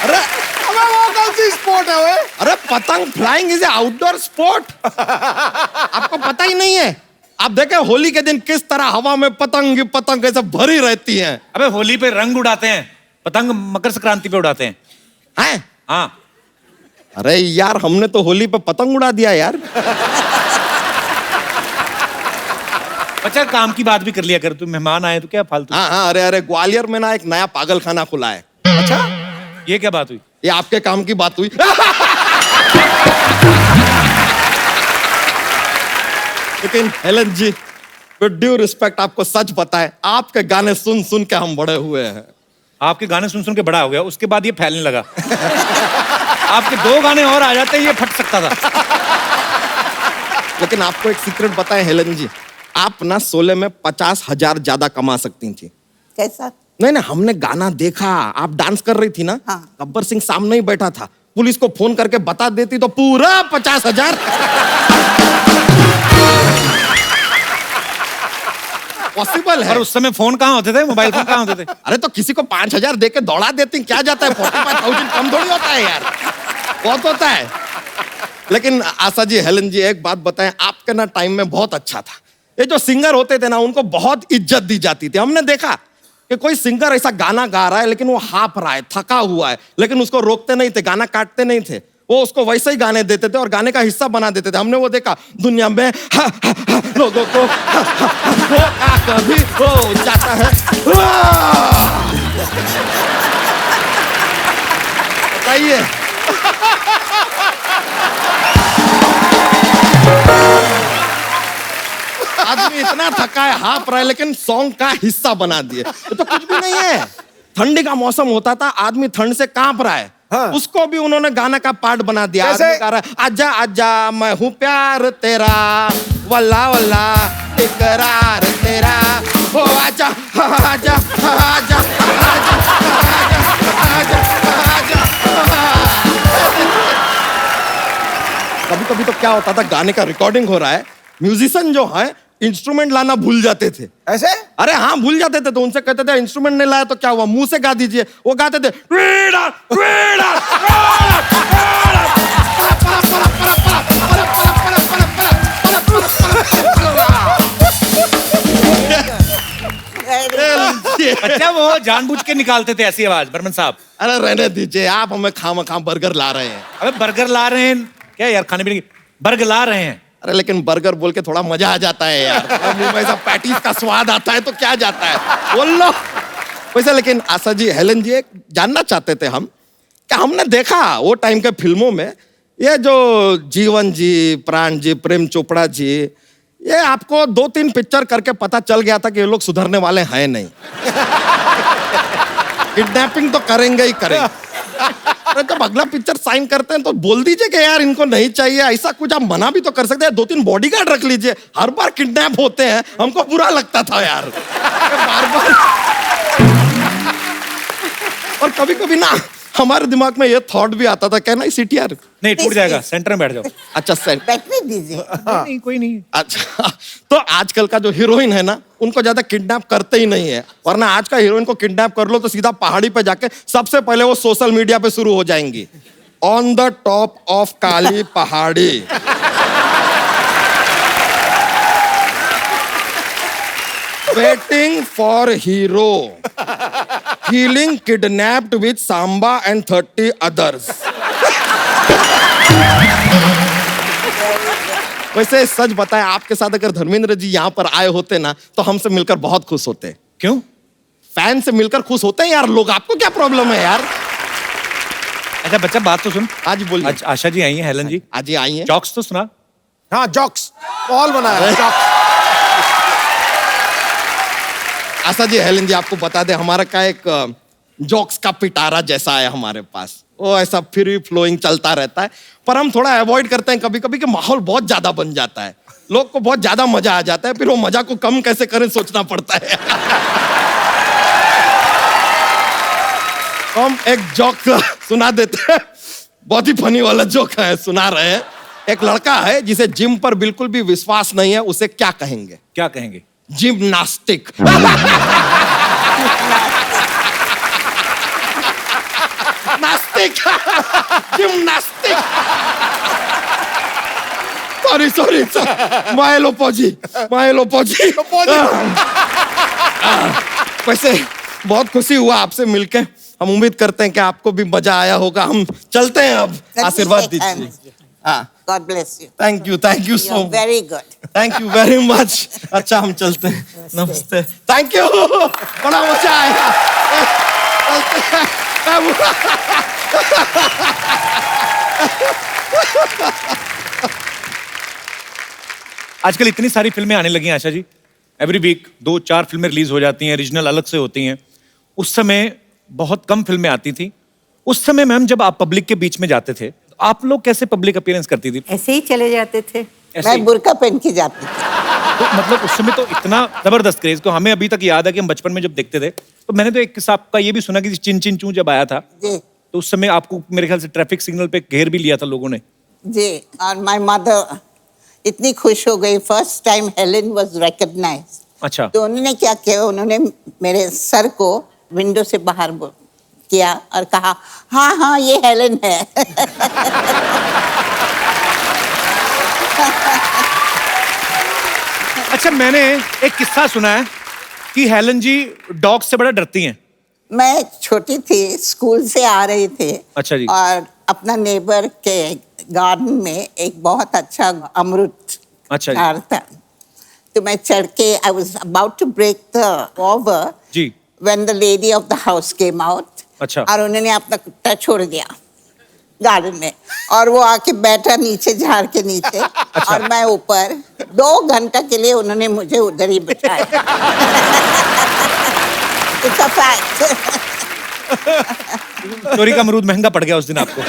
अरे वो कौन सी स्पोर्ट है वो? अरे पतंग flying is a outdoor sport. आपको पता ही नहीं है? आप देखें होली के दिन किस तरह हवा में पतंग पतंग ऐसे भरी रहती हैं। अबे होली पे रंग उड़ाते हैं, पतंग मकर संक्रांति पे उड़ाते हैं। हैं? हाँ। अरे यार, हमने तो होली पे पतंग उड़ा दिया यार। अच्छा, काम की बात भी कर लिया कर, तू मेहमान आए तो क्या फालतू। हाँ, अरे ग्वालियर में ना एक नया पागल खाना खुला है। अच्छा, ये क्या बात हुई? ये आपके काम की बात हुई। लेकिन Helen ji, with due respect, आपको सच बताएं, आपके गाने सुन सुन के हम बड़े हुए हैं। आपके गाने सुन सुन के बड़ा हो गया, उसके बाद ये फैलने लगा। आपके 2 गाने और आ जाते, ये फट सकता था। लेकिन आपको एक सीक्रेट बताएं हेलन जी, आप ना 16 में 50,000 ज्यादा कमा सकती थी। कैसा? नहीं, हमने गाना देखा, आप डांस कर रही थी ना। हाँ। गब्बर सिंह सामने ही बैठा था, पुलिस को फोन करके बता देती तो पूरा 50,000। पॉसिबल है। और उस समय फोन कहाँ होते थे, मोबाइल फोन कहाँ होते थे? अरे तो किसी को 5,000 दे के दौड़ा देती, क्या जाता है? 45,000 कम थोड़ी होता है यार, बहुत होता है। लेकिन आशा जी, हेलन जी, एक बात बताएं, आपके ना टाइम में बहुत अच्छा था। ये जो सिंगर होते थे ना, उनको बहुत इज्जत दी जाती थी। हमने देखा कि कोई सिंगर ऐसा गाना गा रहा है लेकिन वो हाफ रहा है, थका हुआ है, लेकिन उसको रोकते नहीं थे, गाना काटते नहीं थे, वो उसको वैसे ही गाने देते थे और गाने का हिस्सा बना देते थे। हमने वो देखा, दुनिया में लोगों को कभी हो जाता है। बताइए। आदमी इतना थका है, हाफ रहा है, लेकिन सॉन्ग का हिस्सा बना दिए। ये तो कुछ भी नहीं है। ठंडी का मौसम होता था, आदमी ठंड से कांप रहा है, हाँ। उसको भी उन्होंने गाना का पार्ट बना दिया। कैसे? आदमी गा रहा है, आजा आजा मैं हूँ प्यार तेरा, वल्ला वल्ला इकरार तेरा, हो आजा आजा आजा आजा। कभी कभी तो क्या होता था, गाने का रिकॉर्डिंग हो रहा है, म्यूजिशियन जो है इंस्ट्रूमेंट लाना भूल जाते थे। ऐसे? अरे हाँ, भूल जाते थे, तो उनसे कहते थे इंस्ट्रूमेंट नहीं लाया तो क्या हुआ, मुंह से गा दीजिए। वो गाते थे ट्वीडर, ट्वीडर, अच्छा, वो जानबूझ के निकालते थे ऐसी आवाज, बर्मन साहब। अरे रहने दीजिए, आप हमें खाम बर्गर ला रहे हैं। अबे बर्गर ला रहे हैं क्या यार, खाने पीने की बर्गर ला रहे हैं। अरे लेकिन बर्गर बोल के थोड़ा मजा आ जाता है यार, मुंह में ऐसा पैटीज का स्वाद आता है तो क्या जाता है, बोल लो। वैसे लेकिन आशा जी, हेलन जी, एक जानना चाहते थे हम कि हमने देखा वो टाइम के फिल्मों में ये जो जीवन जी, प्राण जी, प्रेम चोपड़ा जी, ये आपको 2-3 पिक्चर करके पता चल गया था कि ये लोग सुधरने वाले हैं नहीं। किडनैपिंग तो करेंगे ही करेंगे। अरे जब अगला पिक्चर साइन करते हैं तो बोल दीजिए कि यार इनको नहीं चाहिए, ऐसा कुछ आप मना भी तो कर सकते हैं, 2-3 बॉडीगार्ड रख लीजिए। हर बार किडनैप होते हैं, हमको बुरा लगता था यार, बार बार। और कभी कभी ना हमारे दिमाग में ये थॉट भी आता था, कहना सीटीआर नहीं, टूट जाएगा, सेंटर में बैठ जाओ। अच्छा सेंट, बैठने दीजिए। नहीं, कोई नहीं। अच्छा, तो आजकल का जो हीरोइन है ना, उनको ज्यादा किडनैप करते ही नहीं है, वरना आज का हीरोइन को किडनैप कर लो तो सीधा पहाड़ी पे जाके सबसे पहले वो सोशल मीडिया पे शुरू हो जाएंगी, ऑन द टॉप ऑफ काली पहाड़ी। Waiting for hero, feeling kidnapped with Samba and 30 others. वैसे सच बताएं, आपके साथ अगर धर्मेंद्र जी यहाँ पर आए होते ना तो हमसे मिलकर बहुत खुश होते। क्यों? फैन से मिलकर खुश होते हैं यार लोग, आपको क्या प्रॉब्लम है यार? अच्छा बच्चा, बात तो सुन। आज बोलिए। आज आशा जी आई हैं, हेलन जी आज ही आई हैं। जॉक्स तो सुना। हाँ, जॉक्स माहौल बनाया है, जॉक्स। आशा जी, हेलन जी, आपको बता दे, हमारा का एक जॉक्स का पिटारा जैसा है हमारे पास, वो ऐसा फ्री फ्लोइंग चलता रहता है, पर हम थोड़ा अवॉइड करते हैं कभी कभी कि माहौल बहुत ज्यादा बन जाता है, लोग को बहुत ज्यादा मजा आ जाता है, फिर वो मजा को कम कैसे करें सोचना पड़ता है। हम एक जोक सुना देते हैं, बहुत ही फनी वाला जोक है, सुना रहे हैं। एक लड़का है जिसे जिम पर बिल्कुल भी विश्वास नहीं है, उसे क्या कहेंगे? क्या कहेंगे? जिम्नास्टिक। नास्तिक। जिम्नास्टिक। सॉरी माइलोपोजी। वैसे बहुत खुशी हुआ आपसे मिलके, हम उम्मीद करते हैं कि आपको भी मजा आया होगा। हम चलते हैं अब, आशीर्वाद दीजिए। God bless you. Thank you so You're much. very good. Thank you very much. अच्छा, हम चलते हैं, नमस्ते। थैंक यू, बड़ा मजा आया। चलते हैं। आजकल इतनी सारी फिल्में आने लगी हैं आशा जी, एवरी वीक 2-4 फिल्में रिलीज हो जाती हैं, रीजनल अलग से होती हैं। उस समय बहुत कम फिल्में आती थी। उस समय मैम जब आप पब्लिक के बीच में जाते थे, तो आप लोग कैसे पब्लिक अपीयरेंस करती थी? ऐसे ही चले जाते थे। ऐसे ही? मैं बुर्का पहन के जाती थी। तो मतलब उस समय तो इतना जबरदस्त क्रेज, को हमें अभी तक याद है कि हम बचपन में जब देखते थे, तो मैंने तो एक किस्सा आपका ये भी सुना कि चिन चिन चू जब आया था, जी तो उस समय आपको मेरे ख्याल से ट्रैफिक सिग्नल पे घेर भी लिया था लोगों ने। जी, और माय मदर इतनी खुश हो गई, first time Helen was recognised. अच्छा। तो उन्होंने क्या किया, उन्होंने मेरे सर को विंडो से बाहर किया और कहा, हाँ ये हेलेन है। अच्छा, मैंने एक किस्सा सुना है कि हेलन जी डॉग से बड़ा डरती हैं। मैं छोटी थी, स्कूल से आ रही थे। अच्छा जी। और अपना नेबर के गार्डन में एक बहुत अच्छा अमरूद अच्छा जी। झाड़ था, तो मैं चढ़ के I was about to break the over जी। When the lady of the house came out. अच्छा। और उन्होंने अपना कुत्ता छोड़ दिया गार्डन में, और वो आके बैठा नीचे झाड़ के नीचे। अच्छा। और मैं ऊपर 2 घंटा के लिए उन्होंने मुझे उधर ही बिठाया। It's a fact. चोरी का अमरूद महंगा पड़ गया उस दिन आपको।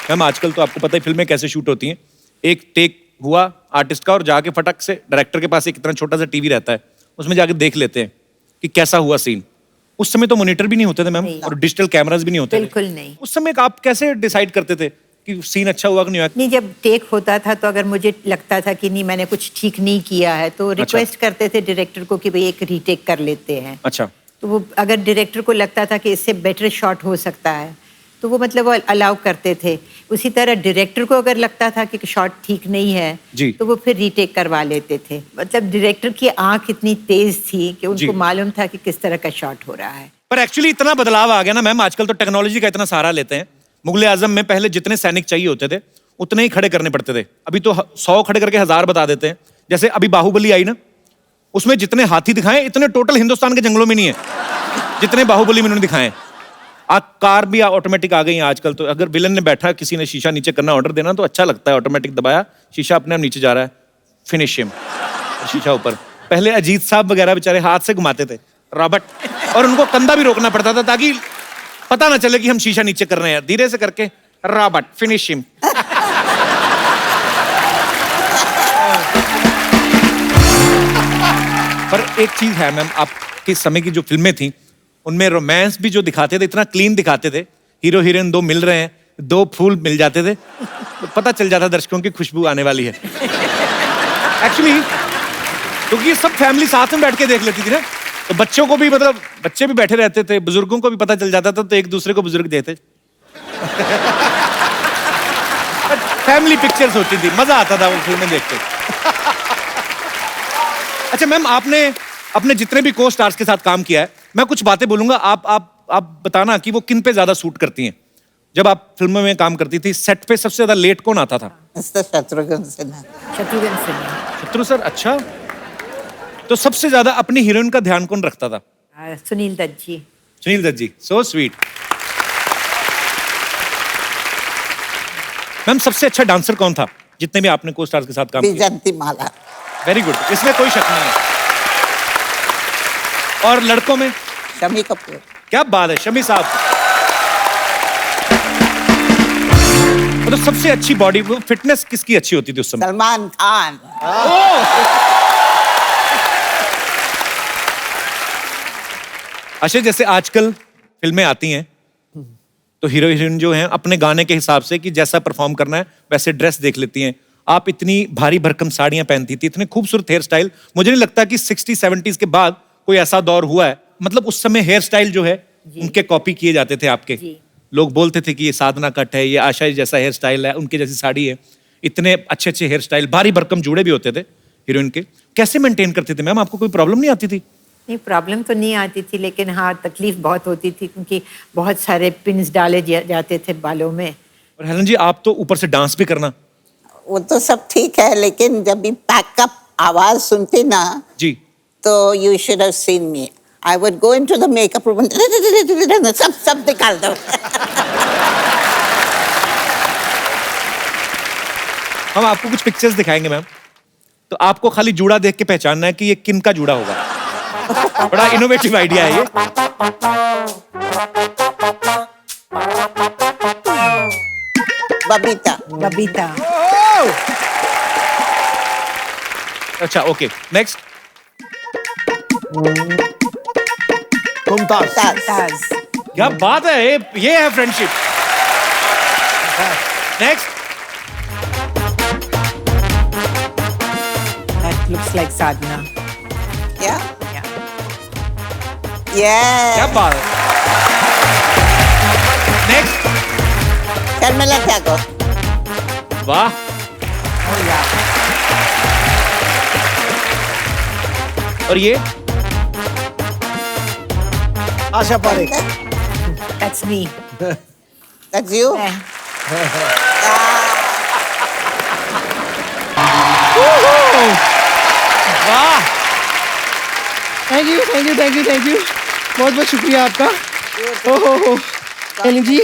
मैम आजकल तो आपको पता है फिल्में कैसे शूट होती हैं। एक टेक हुआ आर्टिस्ट का और जाके फटक से डायरेक्टर के पास एक इतना छोटा सा टीवी रहता है, उसमें जाके देख लेते हैं कि कैसा हुआ सीन। उस समय तो मॉनिटर भी नहीं होते थे मैम, और डिजिटल कैमरास भी नहीं होते थे। बिल्कुल नहीं। उस समय आप कैसे डिसाइड करते थे कि सीन अच्छा हुआ कि नहीं हुआ? नहीं, जब टेक होता था तो अगर मुझे लगता था कि नहीं मैंने कुछ ठीक नहीं किया है तो रिक्वेस्ट करते थे डायरेक्टर को कि भाई एक रीटेक कर लेते हैं। अच्छा। तो वो अगर डायरेक्टर को लगता था कि इससे बेटर शॉट हो सकता है तो वो मतलब वो अलाउ करते थे। उसी तरह डायरेक्टर को अगर लगता था कि शॉट ठीक नहीं है जी। तो वो फिर रीटेक करवा लेते थे। मतलब डायरेक्टर की आंख इतनी तेज थी कि जी। उनको मालूम था कि किस तरह का शॉट हो रहा है। पर एक्चुअली इतना बदलाव आ गया ना मैम, आजकल तो टेक्नोलॉजी का इतना सहारा लेते हैं। मुगले आजम में पहले जितने सैनिक चाहिए होते थे उतने ही खड़े करने पड़ते थे, अभी तो 100 खड़े करके 1000 बता देते हैं। जैसे अभी बाहुबली आई ना, उसमें जितने हाथी दिखाए इतने टोटल हिंदुस्तान के जंगलों में नहीं है जितने बाहुबली में उन्होंने दिखाए। कार भी ऑटोमेटिक आ गई है आजकल तो। अगर विलन ने बैठा, किसी ने शीशा नीचे करना ऑर्डर देना तो अच्छा लगता है, ऑटोमेटिक दबाया शीशा अपने आप नीचे जा रहा है, फिनिश हिम, शीशा ऊपर। पहले अजीत साहब वगैरह बेचारे हाथ से घुमाते थे रॉबर्ट, और उनको कंधा भी रोकना पड़ता था ताकि पता ना चले कि हम शीशा नीचे कर रहे हैं। धीरे से करके रॉबर्ट फिनिश हिम। पर एक चीज है मैम, आपके समय की जो फिल्में थी उनमें रोमांस भी जो दिखाते थे इतना क्लीन दिखाते थे। हीरो हीरोइन 2 मिल रहे हैं, 2 फूल मिल जाते थे तो पता चल जाता दर्शकों की खुशबू आने वाली है। एक्चुअली क्योंकि ये सब फैमिली साथ में बैठ के देख लेती थी ना, तो बच्चों को भी, मतलब बच्चे भी बैठे रहते थे, बुजुर्गों को भी पता चल जाता था, तो एक दूसरे को बुजुर्ग देते। फैमिली पिक्चर्स होती थी, मजा आता था वो फिल्में देख के। अच्छा मैम, आपने अपने जितने भी को स्टार्स के साथ काम किया है, मैं कुछ बातें बोलूंगा, आप बताना कि वो किन पे ज्यादा सूट करती हैं। जब आप फिल्मों में काम करती थी, सेट पे सबसे ज्यादा लेट कौन आता था? मिस्टर शत्रुघ्न सिन्हा। शत्रुघ्न सिन्हा। शत्रु सर, अच्छा। तो सबसे ज्यादा अपनी हीरोइन का ध्यान कौन रखता था? सुनील दत्त जी। सुनील दत्त जी, सो स्वीट। मैम सबसे अच्छा डांसर कौन था जितने भी आपने को स्टार्स के साथ काम किया? विजंती माला। वेरी गुड, इसमें कोई शक नहीं है। और लड़कों में? शमी कपूर। क्या बात है, शमी साहब। तो सबसे अच्छी बॉडी, फिटनेस किसकी अच्छी होती थी उस समय? सलमान खान। अच्छा, जैसे आजकल फिल्में आती हैं तो हीरो हीरोइन जो हैं अपने गाने के हिसाब से कि जैसा परफॉर्म करना है वैसे ड्रेस देख लेती हैं। आप इतनी भारी भरकम साड़ियां पहनती थी, इतने खूबसूरत हेयर स्टाइल। मुझे नहीं लगता कि 60-70s के बाद कोई ऐसा दौर हुआ है, मतलब उस समय हेयर स्टाइल जो है उनके कॉपी किए जाते थे आपके। लोग बोलते थे कि ये साधना कट है, ये आशा जैसा हेयर स्टाइल है, उनके जैसी साड़ी है। इतने अच्छे अच्छे हेयर स्टाइल, भारी भरकम जूड़े भी होते थे हीरोइन के। कैसे मेंटेन करते थे मैम? आपको कोई प्रॉब्लम नहीं आती थी? नहीं, प्रॉब्लम तो नहीं आती थी, लेकिन हाँ तकलीफ बहुत होती थी क्योंकि बहुत सारे पिन्स डाले जाते थे बालों में। और हेलन जी, आप तो ऊपर से डांस भी करना। वो तो सब ठीक है, लेकिन जब भी पैकअप आवाज सुनते ना जी, तो you should have seen me. I would go into the makeup room, सब निकाल दो। हम आपको कुछ पिक्चर्स दिखाएंगे मैम, तो आपको खाली जूड़ा देख के पहचानना है कि ये किन का जूड़ा होगा। बड़ा इनोवेटिव आइडिया है ये। बबीता। बबीता। अच्छा, ओके, नेक्स्ट। मुमताज। ताज। क्या बात है, ये है friendship. Next. That looks like Sadhana. क्या? Yeah. क्या ये बात है। नेक्स्ट। शर्मिला टैगोर। वाह। Oh yeah. और ये Asha Parekh. That's me. That's you? वाह, thank you thank you thank you thank you, बहुत बहुत शुक्रिया आपका। ओहो हेलन जी,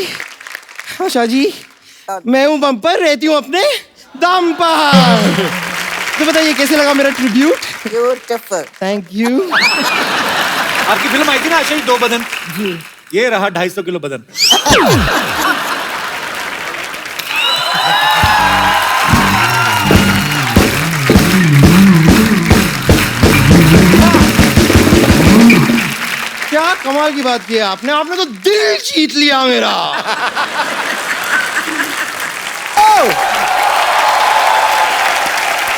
आशा जी, मैं हूँ बम्पर, रहती हूँ अपने दम पर। तो बताइए कैसे लगा मेरा ट्रिब्यूट? Beautiful. Thank you. आपकी फिल्म आई थी ना आशीष, 2 बदन, जी। ये रहा 250 किलो बदन। क्या कमाल की बात की है आपने, आपने तो दिल जीत लिया मेरा।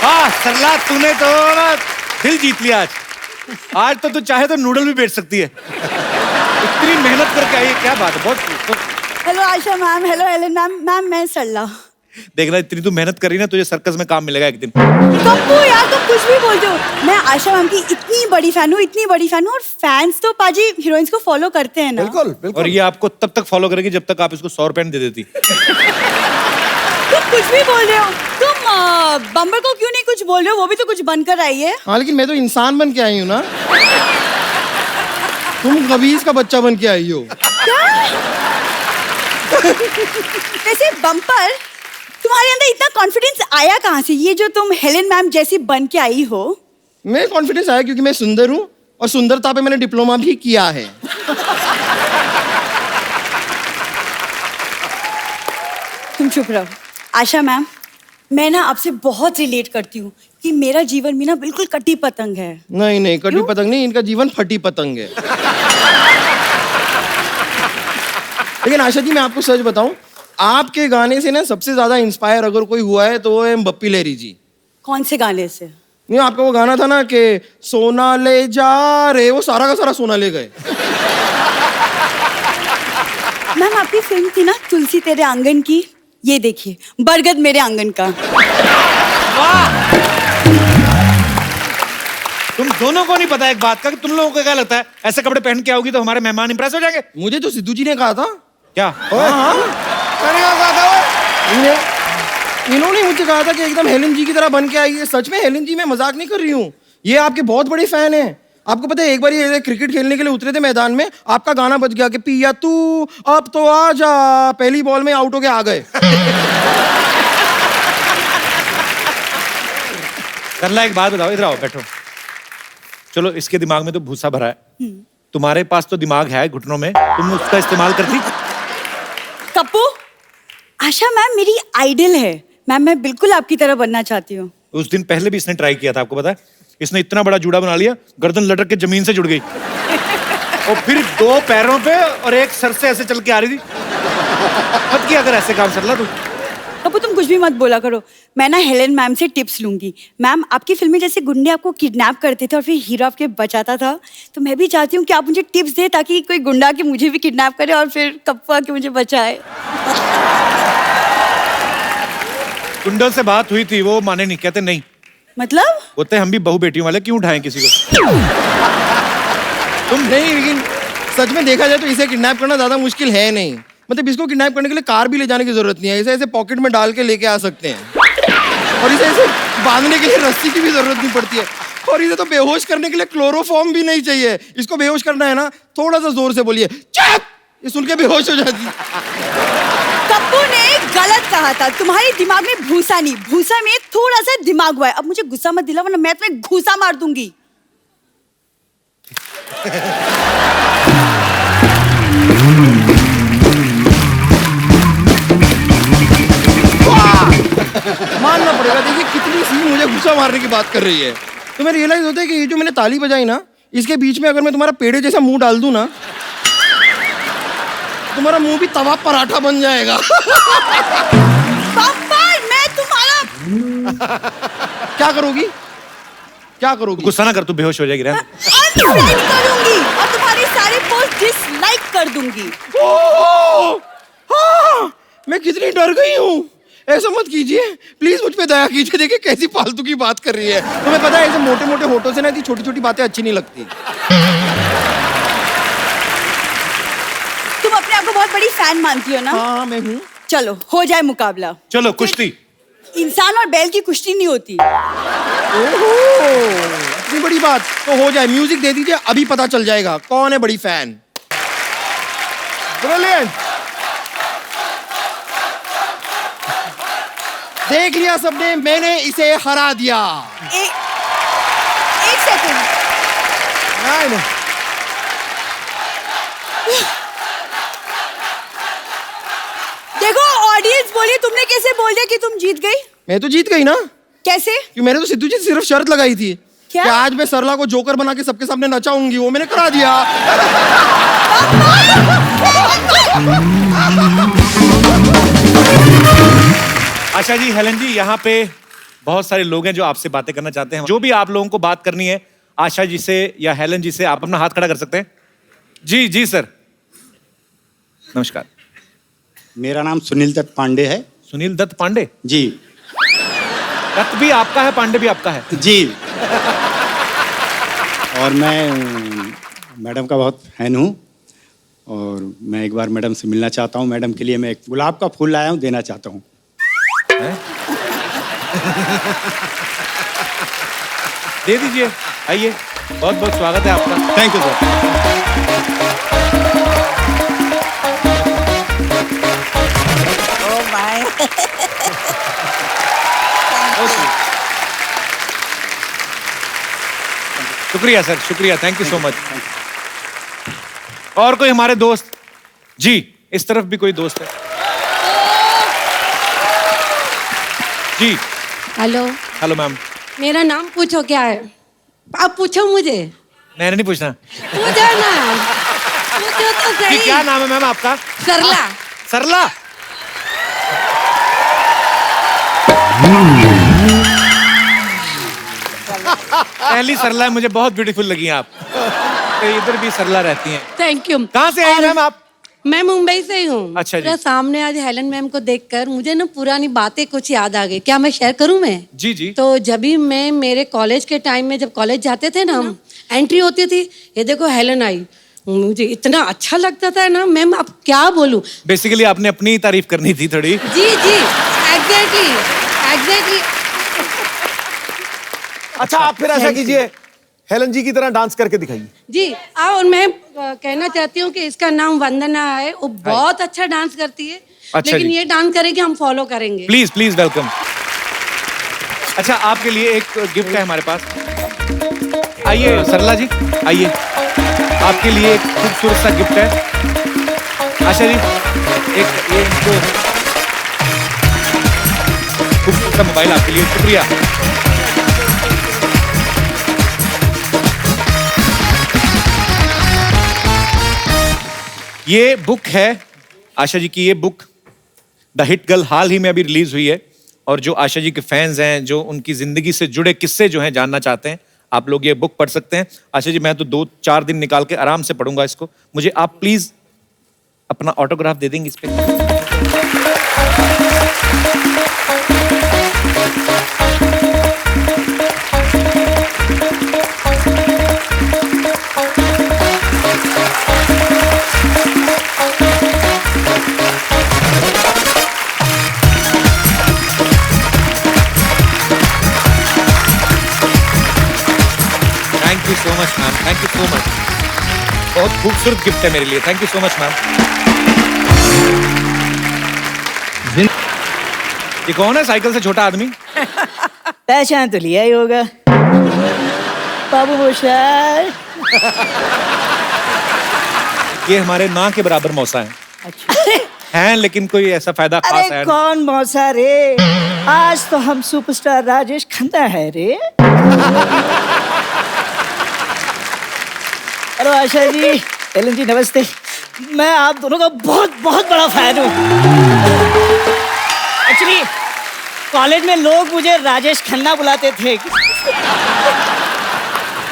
हाँ सरला, तूने तो ना दिल जीत लिया आज तो तू चाहे तो नूडल भी बेच सकती है, इतनी मेहनत करके आई है, क्या बात है, बहुत। Hello Asha ma'am, hello Helen ma'am. Ma'am मैं सरला। देखना, इतनी तू मेहनत करी ना, तुझे सर्कस में काम मिलेगा एक दिन। कप्पू यार, तुम कुछ भी बोलते हो। मैं आशा मैम की इतनी बड़ी फैन हूँ, इतनी बड़ी फैन हूँ, और फैंस तो पाजी हीरोइंस को फॉलो करते हैं ना। बिल्कुल बिल्कुल। और ये आपको तब तक फॉलो करेगी जब तक आप इसको 100 रुपए दे देती। तुम कुछ भी बोल रहे हो। तुम बम्बर को क्यों नहीं कुछ बोल रहे हो? वो भी तो कुछ बनकर आई है। हाँ लेकिन मैं तो इंसान बन के आई हूँ ना, तुम कबीज का बच्चा बन के आई हो। वैसे बम्पर, तुम्हारे अंदर इतना कॉन्फिडेंस आया कहाँ से? ये जो तुम हेलेन मैम जैसी बन के आई हो। मैं कॉन्फिडेंस आया क्योंकि मैं सुंदर हूँ, और सुंदरता पे मैंने डिप्लोमा भी किया है। तुम चुप रहो। आशा मैम, मैं ना आपसे बहुत रिलेट करती हूँ कि मेरा जीवन भी ना बिल्कुल कटी पतंग है। नहीं नहीं, कटी पतंग नहीं, इनका जीवन फटी पतंग है। लेकिन आशा जी मैं आपको सच बताऊं, आपके गाने से ना सबसे ज्यादा इंस्पायर अगर कोई हुआ है तो वो है बप्पी लहरी जी। कौन से गाने से? नहीं, आपका वो गाना था ना कि सोना ले जा रे, वो सारा का सारा सोना ले गए। मैम आपकी फिल्म थी ना तुलसी तेरे आंगन की, ये देखिए बरगद मेरे आंगन का। तुम दोनों को नहीं पता एक बात का कि तुम लोगों को क्या लगता है ऐसे कपड़े पहन के आओगी तो हमारे मेहमान इंप्रेस हो जाएंगे? मुझे तो सिद्धू जी ने कहा था। क्या? हाँ, मैंने क्या कहा था वो? इन्होंने मुझे कहा था कि एकदम हेलन जी की तरह बन के आई है। सच में हेलन जी, मैं मजाक नहीं कर रही हूँ, ये आपके बहुत बड़े फैन हैं। आपको पता है एक बार ये क्रिकेट खेलने के लिए उतरे थे मैदान में, आपका गाना बज गया कि पिया तू अब तो आ जा, पहली बॉल में आउट होके आ गए। करला एक बात बताओ, इधर आओ बैठो। चलो, इसके दिमाग में तो भूसा भरा है, तुम्हारे पास तो दिमाग है घुटनों में, तुम उसका इस्तेमाल करती? कप्पू, आशा मैम मेरी आइडल है मैम, मैं बिल्कुल आपकी तरह बनना चाहती हूँ। उस दिन पहले भी इसने ट्राई किया था, आपको पता है? इसने इतना बड़ा जूड़ा बना लिया, गर्दन लटक के जमीन से जुड़ गई, और फिर 2 पैरों पे और एक सर से ऐसे चल के आ रही थी। मत किया कर ऐसे काम सरला तू। कप्पू तुम कुछ भी मत बोला करो, मैं ना हेलेन मैम से टिप्स लूंगी। मैम आपकी फिल्म में जैसे गुंडे आपको किडनैप करते थे और फिर हीरो आपके बचाता था, तो मैं भी चाहती हूँ कि आप मुझे टिप्स दे ताकि कोई गुंडा के मुझे भी किडनैप करे और फिर कप्पू आके मुझे बचाए। गुंडों से बात हुई थी, वो माने नहीं, कहते नहीं। मतलब? बोलते हम भी बहू बेटियों वाले, क्यों उठाएं किसी को? तुम नहीं, लेकिन सच में देखा जाए तो इसे किडनैप करना ज्यादा मुश्किल है नहीं। मतलब इसको किडनैप करने के लिए कार भी ले जाने की जरूरत नहीं है, इसे ऐसे पॉकेट में डाल के लेके आ सकते हैं, और इसे ऐसे बांधने के लिए रस्सी की भी जरूरत नहीं पड़ती है, और इसे तो बेहोश करने के लिए क्लोरोफॉर्म भी नहीं चाहिए। इसको बेहोश करना है ना, थोड़ा सा जोर से बोलिए चुप, ये सुन के बेहोश हो जाती है। कप्पू ने गलत कहा था, तुम्हारे दिमाग में भूसा नहीं, भूसा में थोड़ा सा दिमाग हुआ है। अब मुझे गुस्सा मत दिला वरना मैं तुम्हें घूसा मार दूंगी। मानना पड़ेगा, देखिए कितनी सी मुझे गुस्सा मारने की बात कर रही है। तुम्हें रियलाइज होता है कि ये जो मैंने ताली बजाई ना, इसके बीच में अगर मैं तुम्हारा पेड़े जैसा मुंह डाल दूं ना, तुम्हारा मुंह भी तवा पराठा बन जाएगा। पापा, मैं तुम्हारा क्या करोगी? क्या करोगी? गुस्सा ना कर, तू बेहोश हो जाएगी। रहने दे। अनफ्रेंड करूंगी और तुम्हारे सारे पोस्ट डिसलाइक कर दूंगी। ओह! हाँ, मैं कितनी डर गई हूँ। ऐसा मत कीजिए प्लीज, मुझ पे दया कीजिए। देखिए कैसी फालतू की बात कर रही है। तुम्हें पता है ऐसे मोटे मोटे होठों से ना ऐसी छोटी छोटी बातें अच्छी नहीं लगती। तुम अपने आप को बहुत बड़ी फैन मानती हो ना? हाँ मैं हूँ। चलो हो जाए मुकाबला। चलो कुश्ती। इंसान और बैल की कुश्ती नहीं होती। ओहो, इतनी बड़ी बात तो हो जाए। म्यूजिक दे दीजिए, अभी पता चल जाएगा कौन है बड़ी फैन। ब्रिलियंट। देख लिया सबने, मैंने इसे हरा दिया। एक सेकंड। नहीं। देखो ऑडियंस बोली, तुमने कैसे बोल दिया कि तुम जीत गई? मैं तो जीत गई ना, कैसे? कि मैंने तो सिद्धू जी से सिर्फ शर्त लगाई थी क्या? कि आज मैं सरला को जोकर बना के सबके सामने नचाऊंगी, वो मैंने करा दिया। आशा जी, हेलन जी, यहाँ पे बहुत सारे लोग हैं जो आपसे बातें करना चाहते हैं। जो भी आप लोगों को बात करनी है आशा जी से या हेलन जी से, आप अपना हाथ खड़ा कर सकते हैं। जी जी सर, नमस्कार। मेरा नाम सुनील दत्त पांडे है। सुनील दत्त पांडे? जी दत्त भी आपका है, पांडे भी आपका है? जी। और मैं मैडम का बहुत फैन हूँ और मैं एक बार मैडम से मिलना चाहता हूँ। मैडम के लिए मैं एक गुलाब का फूल लाया हूँ, देना चाहता हूँ। दे दीजिए, आइए, बहुत बहुत स्वागत है आपका। Thank you sir. Oh my. शुक्रिया सर, शुक्रिया, थैंक यू सो मच। और कोई हमारे दोस्त? जी, इस तरफ भी कोई दोस्त है? जी। हेलो। Hello ma'am. मेरा नाम पूछो क्या है? आप पूछो मुझे। मैंने नहीं पूछना। पूछो ना, पूछो तो जी, सही। क्या नाम है मैम आपका? सरला। सरला? पहली सरला है, मुझे बहुत ब्यूटीफुल लगी आप। तो इधर भी सरला रहती हैं। Thank you. कहाँ से आई मैम आप? मैं मुंबई से ही हूँ। अच्छा जी। मेरा सामने आज हेलन मैम को देखकर मुझे ना पुरानी बातें कुछ याद आ गई। क्या मैं शेयर करूँ मैं? जी जी। तो जब भी मैं मेरे कॉलेज के टाइम में, जब कॉलेज जाते थे ना हम, एंट्री होती थी, ये देखो हेलन आई, मुझे इतना अच्छा लगता था ना मैम, अब क्या बोलूं। बेसिकली आपने अपनी तारीफ करनी थी थोड़ी। जी जी, एग्जैक्टली एग्जैक्टली। अच्छा, आप फिर ऐसा कीजिए, हेलन जी की तरह डांस करके दिखाइए। जी, और मैं कहना चाहती हूँ कि इसका नाम वंदना है, वो बहुत अच्छा डांस करती है। अच्छा लेकिन जी। ये डांस करेगी, हम फॉलो करेंगे। Please please welcome. अच्छा, आपके लिए एक गिफ्ट है हमारे पास। आइए सरला जी, आइए, आपके लिए एक खूबसूरत सा गिफ्ट है। आशा जी, एक ये इनको खूबसूरत सा मोबाइल आपके लिए। शुक्रिया। ये बुक है आशा जी की। ये बुक द हिट गर्ल हाल ही में अभी रिलीज हुई है, और जो आशा जी के फैंस हैं, जो उनकी जिंदगी से जुड़े किस्से जो हैं जानना चाहते हैं, आप लोग ये बुक पढ़ सकते हैं। आशा जी, मैं तो 2-4 दिन निकाल के आराम से पढ़ूंगा इसको। मुझे आप प्लीज अपना ऑटोग्राफ दे देंगे इस पे? Thank you so much ma'am, thank you so much. बहुत खूबसूरत गिफ्ट है मेरे लिए। Thank you so much ma'am. ये कौन है साइकिल से छोटा आदमी? पहचान तो लिया ही होगा, बाबू मोशार। ये हमारे ना के बराबर मौसा है। अच्छा। हैं, लेकिन कोई ऐसा फायदा खास है अरे नहीं। कौन मौसा रे, आज तो हम सुपरस्टार राजेश खन्ना है रे। हेलो आशा जी, हेलन जी, नमस्ते। मैं आप दोनों का बहुत बहुत बड़ा फैन हूँ। एक्चुअली कॉलेज में लोग मुझे राजेश खन्ना बुलाते थे।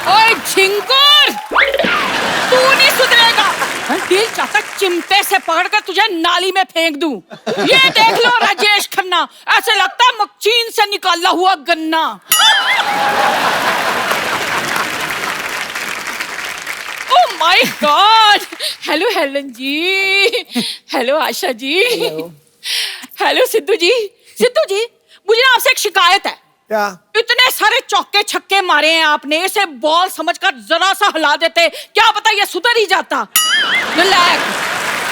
ओए झिंगुर, तू नहीं सुधरेगा। दिल चाहता चिमटे से पकड़कर तुझे नाली में फेंक दूं। ये देख लो राजेश खन्ना, ऐसे लगता है मक्चीन से निकाला हुआ गन्ना। Oh my god. Hello Helen ji, hello Asha ji, hello Sidhu ji. Sidhu ji, मुझे ना आपसे एक शिकायत है। क्या? इतने सारे चौके छक्के मारे हैं आपने, इसे बॉल समझकर जरा सा हिला देते, क्या पता ये सुधर ही जाता। रिलैक्स।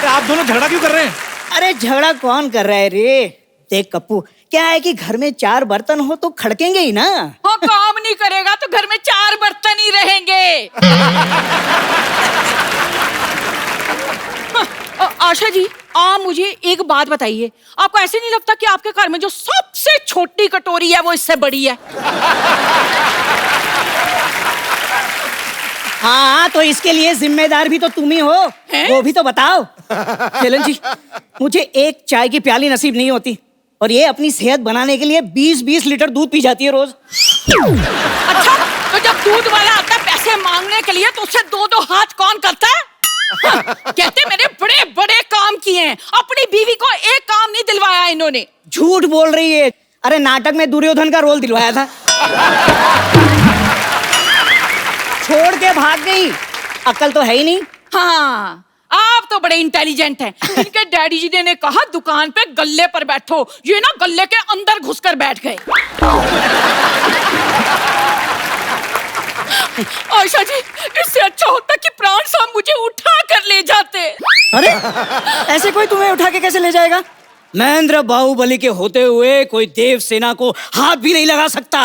आप दोनों झगड़ा क्यों कर रहे हैं? अरे झगड़ा कौन कर रहा है रे? देख कप्पू, क्या है कि घर में 4 बर्तन हो तो खड़केंगे ही ना। हाँ, काम नहीं करेगा तो घर में 4 बर्तन ही रहेंगे। आशा जी, आप मुझे एक बात बताइए, आपको ऐसे नहीं लगता कि आपके घर में जो सबसे छोटी कटोरी है वो इससे बड़ी है? हाँ, तो इसके लिए जिम्मेदार भी तो तुम ही हो। वो भी तो बताओ। हेलन जी, मुझे एक चाय की प्याली नसीब नहीं होती, और ये अपनी सेहत बनाने के लिए 20-20 लीटर दूध पी जाती है रोज। अच्छा, तो जब दूध वाला आता है पैसे मांगने के लिए तो उससे 2-2 हाथ कौन करता है? कहते मैंने बड़े बड़े काम किए हैं, अपनी बीवी को एक काम नहीं दिलवाया इन्होंने। झूठ बोल रही है। अरे नाटक में दुर्योधन का रोल दिलवाया था। छोड़ के भाग गई, अक्ल तो है ही नहीं। हाँ, आप तो बड़े इंटेलिजेंट हैं। इनके डैडी जी ने कहा दुकान पे गल्ले पर बैठो, ये ना गल्ले के अंदर घुसकर बैठ गए। आशा जी, इससे अच्छा होता कि प्राण साहब मुझे उठा कर ले जाते। अरे ऐसे कोई तुम्हें उठा के कैसे ले जाएगा? महेंद्र बाहुबली के होते हुए कोई देव सेना को हाथ भी नहीं लगा सकता। ये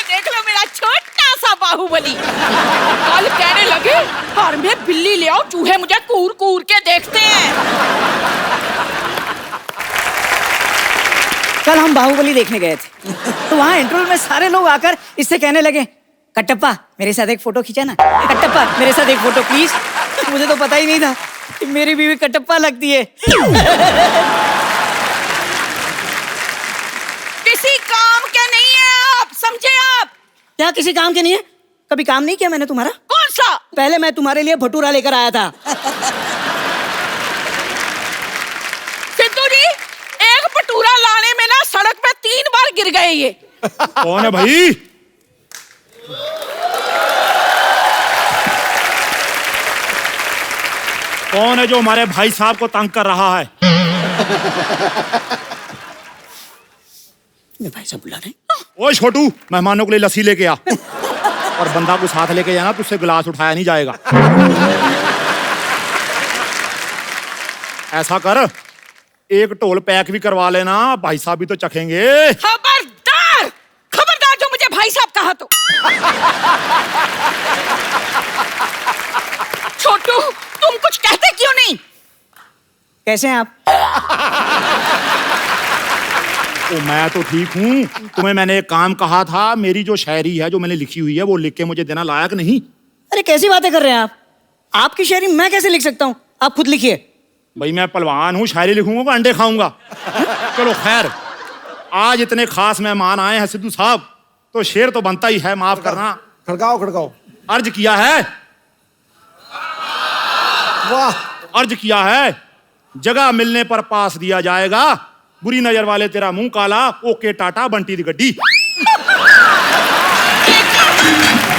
देख लो मेरा छोटा सा बाहुबली। कल कहने लगे घर में बिल्ली ले आओ, चूहे मुझे कूर कूर के देखते हैं। कल हम बाहुबली देखने गए थे, तो वहाँ इंटरवल में सारे लोग आकर इससे कहने लगे, कटप्पा मेरे साथ एक फोटो खींचा ना, कटप्पा मेरे साथ एक फोटो प्लीज। मुझे तो पता ही नहीं था कि मेरी बीवी कटप्पा लगती है। किसी काम के नहीं है आप, समझे आप? क्या किसी काम के नहीं है? कभी काम नहीं किया मैंने तुम्हारा? कौन सा? पहले मैं तुम्हारे लिए भटूरा लेकर आया था। सिद्धू जी, एक भटूरा लाने में ना सड़क पे 3 बार गिर गए ये। कौन है भाई? कौन है जो हमारे भाई साहब को तंग कर रहा है? भाई साहब बुला रहे। ओए छोटू, मेहमानों के लिए लस्सी लेके आ, और बंदा को साथ लेके जाना, तुझसे गिलास उठाया नहीं जाएगा। ऐसा कर, एक ढोल पैक भी करवा लेना, भाई साहब भी तो चखेंगे। खबरदार, खबरदार जो मुझे भाई साहब कहा तो। छोटू, तुम कुछ कहते क्यों नहीं? कैसे हैं आप? तो मैं तो ठीक हूँ। तुम्हें मैंने एक काम कहा था, मेरी जो शायरी है जो मैंने लिखी हुई है वो लिख के मुझे देना लायक नहीं? अरे कैसी बातें कर रहे हैं आप? आपकी शायरी मैं कैसे लिख सकता हूँ? आप खुद लिखिए। भाई मैं पहलवान हूँ, शायरी लिखूंगा तो अंडे खाऊंगा। चलो खैर, आज इतने खास मेहमान आए हैं सिद्धू साहब, तो शेर तो बनता ही है, माफ करना। खड़काओ खड़काओ। अर्ज किया है, वाह, अर्ज किया है, जगह मिलने पर पास दिया जाएगा, बुरी नजर वाले तेरा मुंह काला, ओके टाटा बंटी दी गड्डी।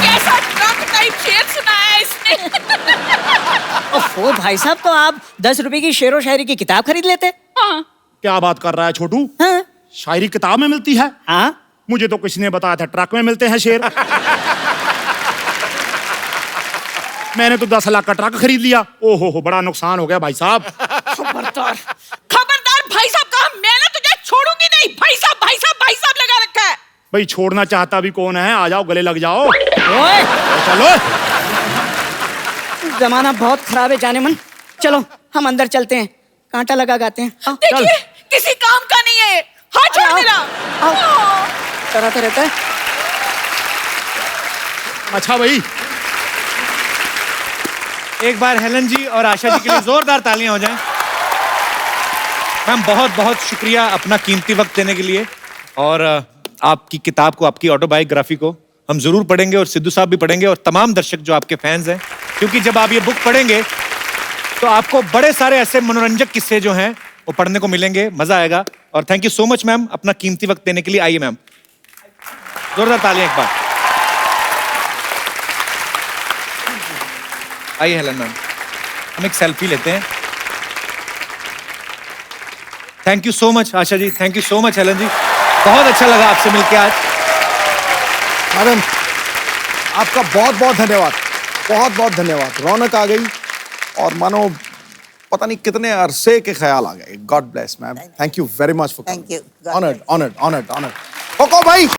कैसा ट्रक टाइप शेर सुनाया है इसने। ओह भाई साहब, तो आप 10 रुपए की शेरो शायरी की किताब खरीद लेते। हाँ। क्या बात कर रहा है छोटू? हाँ। शायरी किताब में मिलती है? हाँ। मुझे तो किसी ने बताया था ट्रक में मिलते हैं शेर। मैंने तो 10 लाख का ट्रक खरीद लिया। ओहो, बड़ा नुकसान हो गया भाई साहब। खबरदार, खबरदार भाई साहब कहा, मैंने तुझे छोड़ूंगी नहीं। भाई साहब, भाई साहब, भाई साहब लगा रखा है। भाई छोड़ना चाहता भी कौन है? आ जाओ, गले लग जाओ। ओए! चलो, जमाना बहुत खराब है जाने मन। चलो हम अंदर चलते हैं, कांटा लगा गाते हैं। देखिए, किसी काम का नहीं है। हाथ छोड़ मेरा। कराता रहता है। अच्छा भाई, एक बार हेलन जी और आशा जी के लिए जोरदार तालियां हो जाएं। मैम बहुत बहुत शुक्रिया अपना कीमती वक्त देने के लिए, और आपकी किताब को, आपकी ऑटोबायोग्राफी को हम जरूर पढ़ेंगे और सिद्धू साहब भी पढ़ेंगे और तमाम दर्शक जो आपके फैंस हैं, क्योंकि जब आप ये बुक पढ़ेंगे तो आपको बड़े सारे ऐसे मनोरंजक किस्से जो हैं वो पढ़ने को मिलेंगे, मजा आएगा। और thank you so much ma'am अपना कीमती वक्त देने के लिए। आइए मैम, जोरदार तालियां एक बार। आइए हेलन मैम, हम एक सेल्फी लेते हैं। Thank you so much Asha ji, thank you so much Helen ji, बहुत अच्छा लगा आपसे मिलकर आज। मैडम आपका बहुत बहुत धन्यवाद, बहुत बहुत धन्यवाद। रौनक आ गई और मानो पता नहीं कितने अरसे के ख्याल आ गए। God bless ma'am, thank you very much for Thank you. Honoured honoured honoured honoured. कोको भाई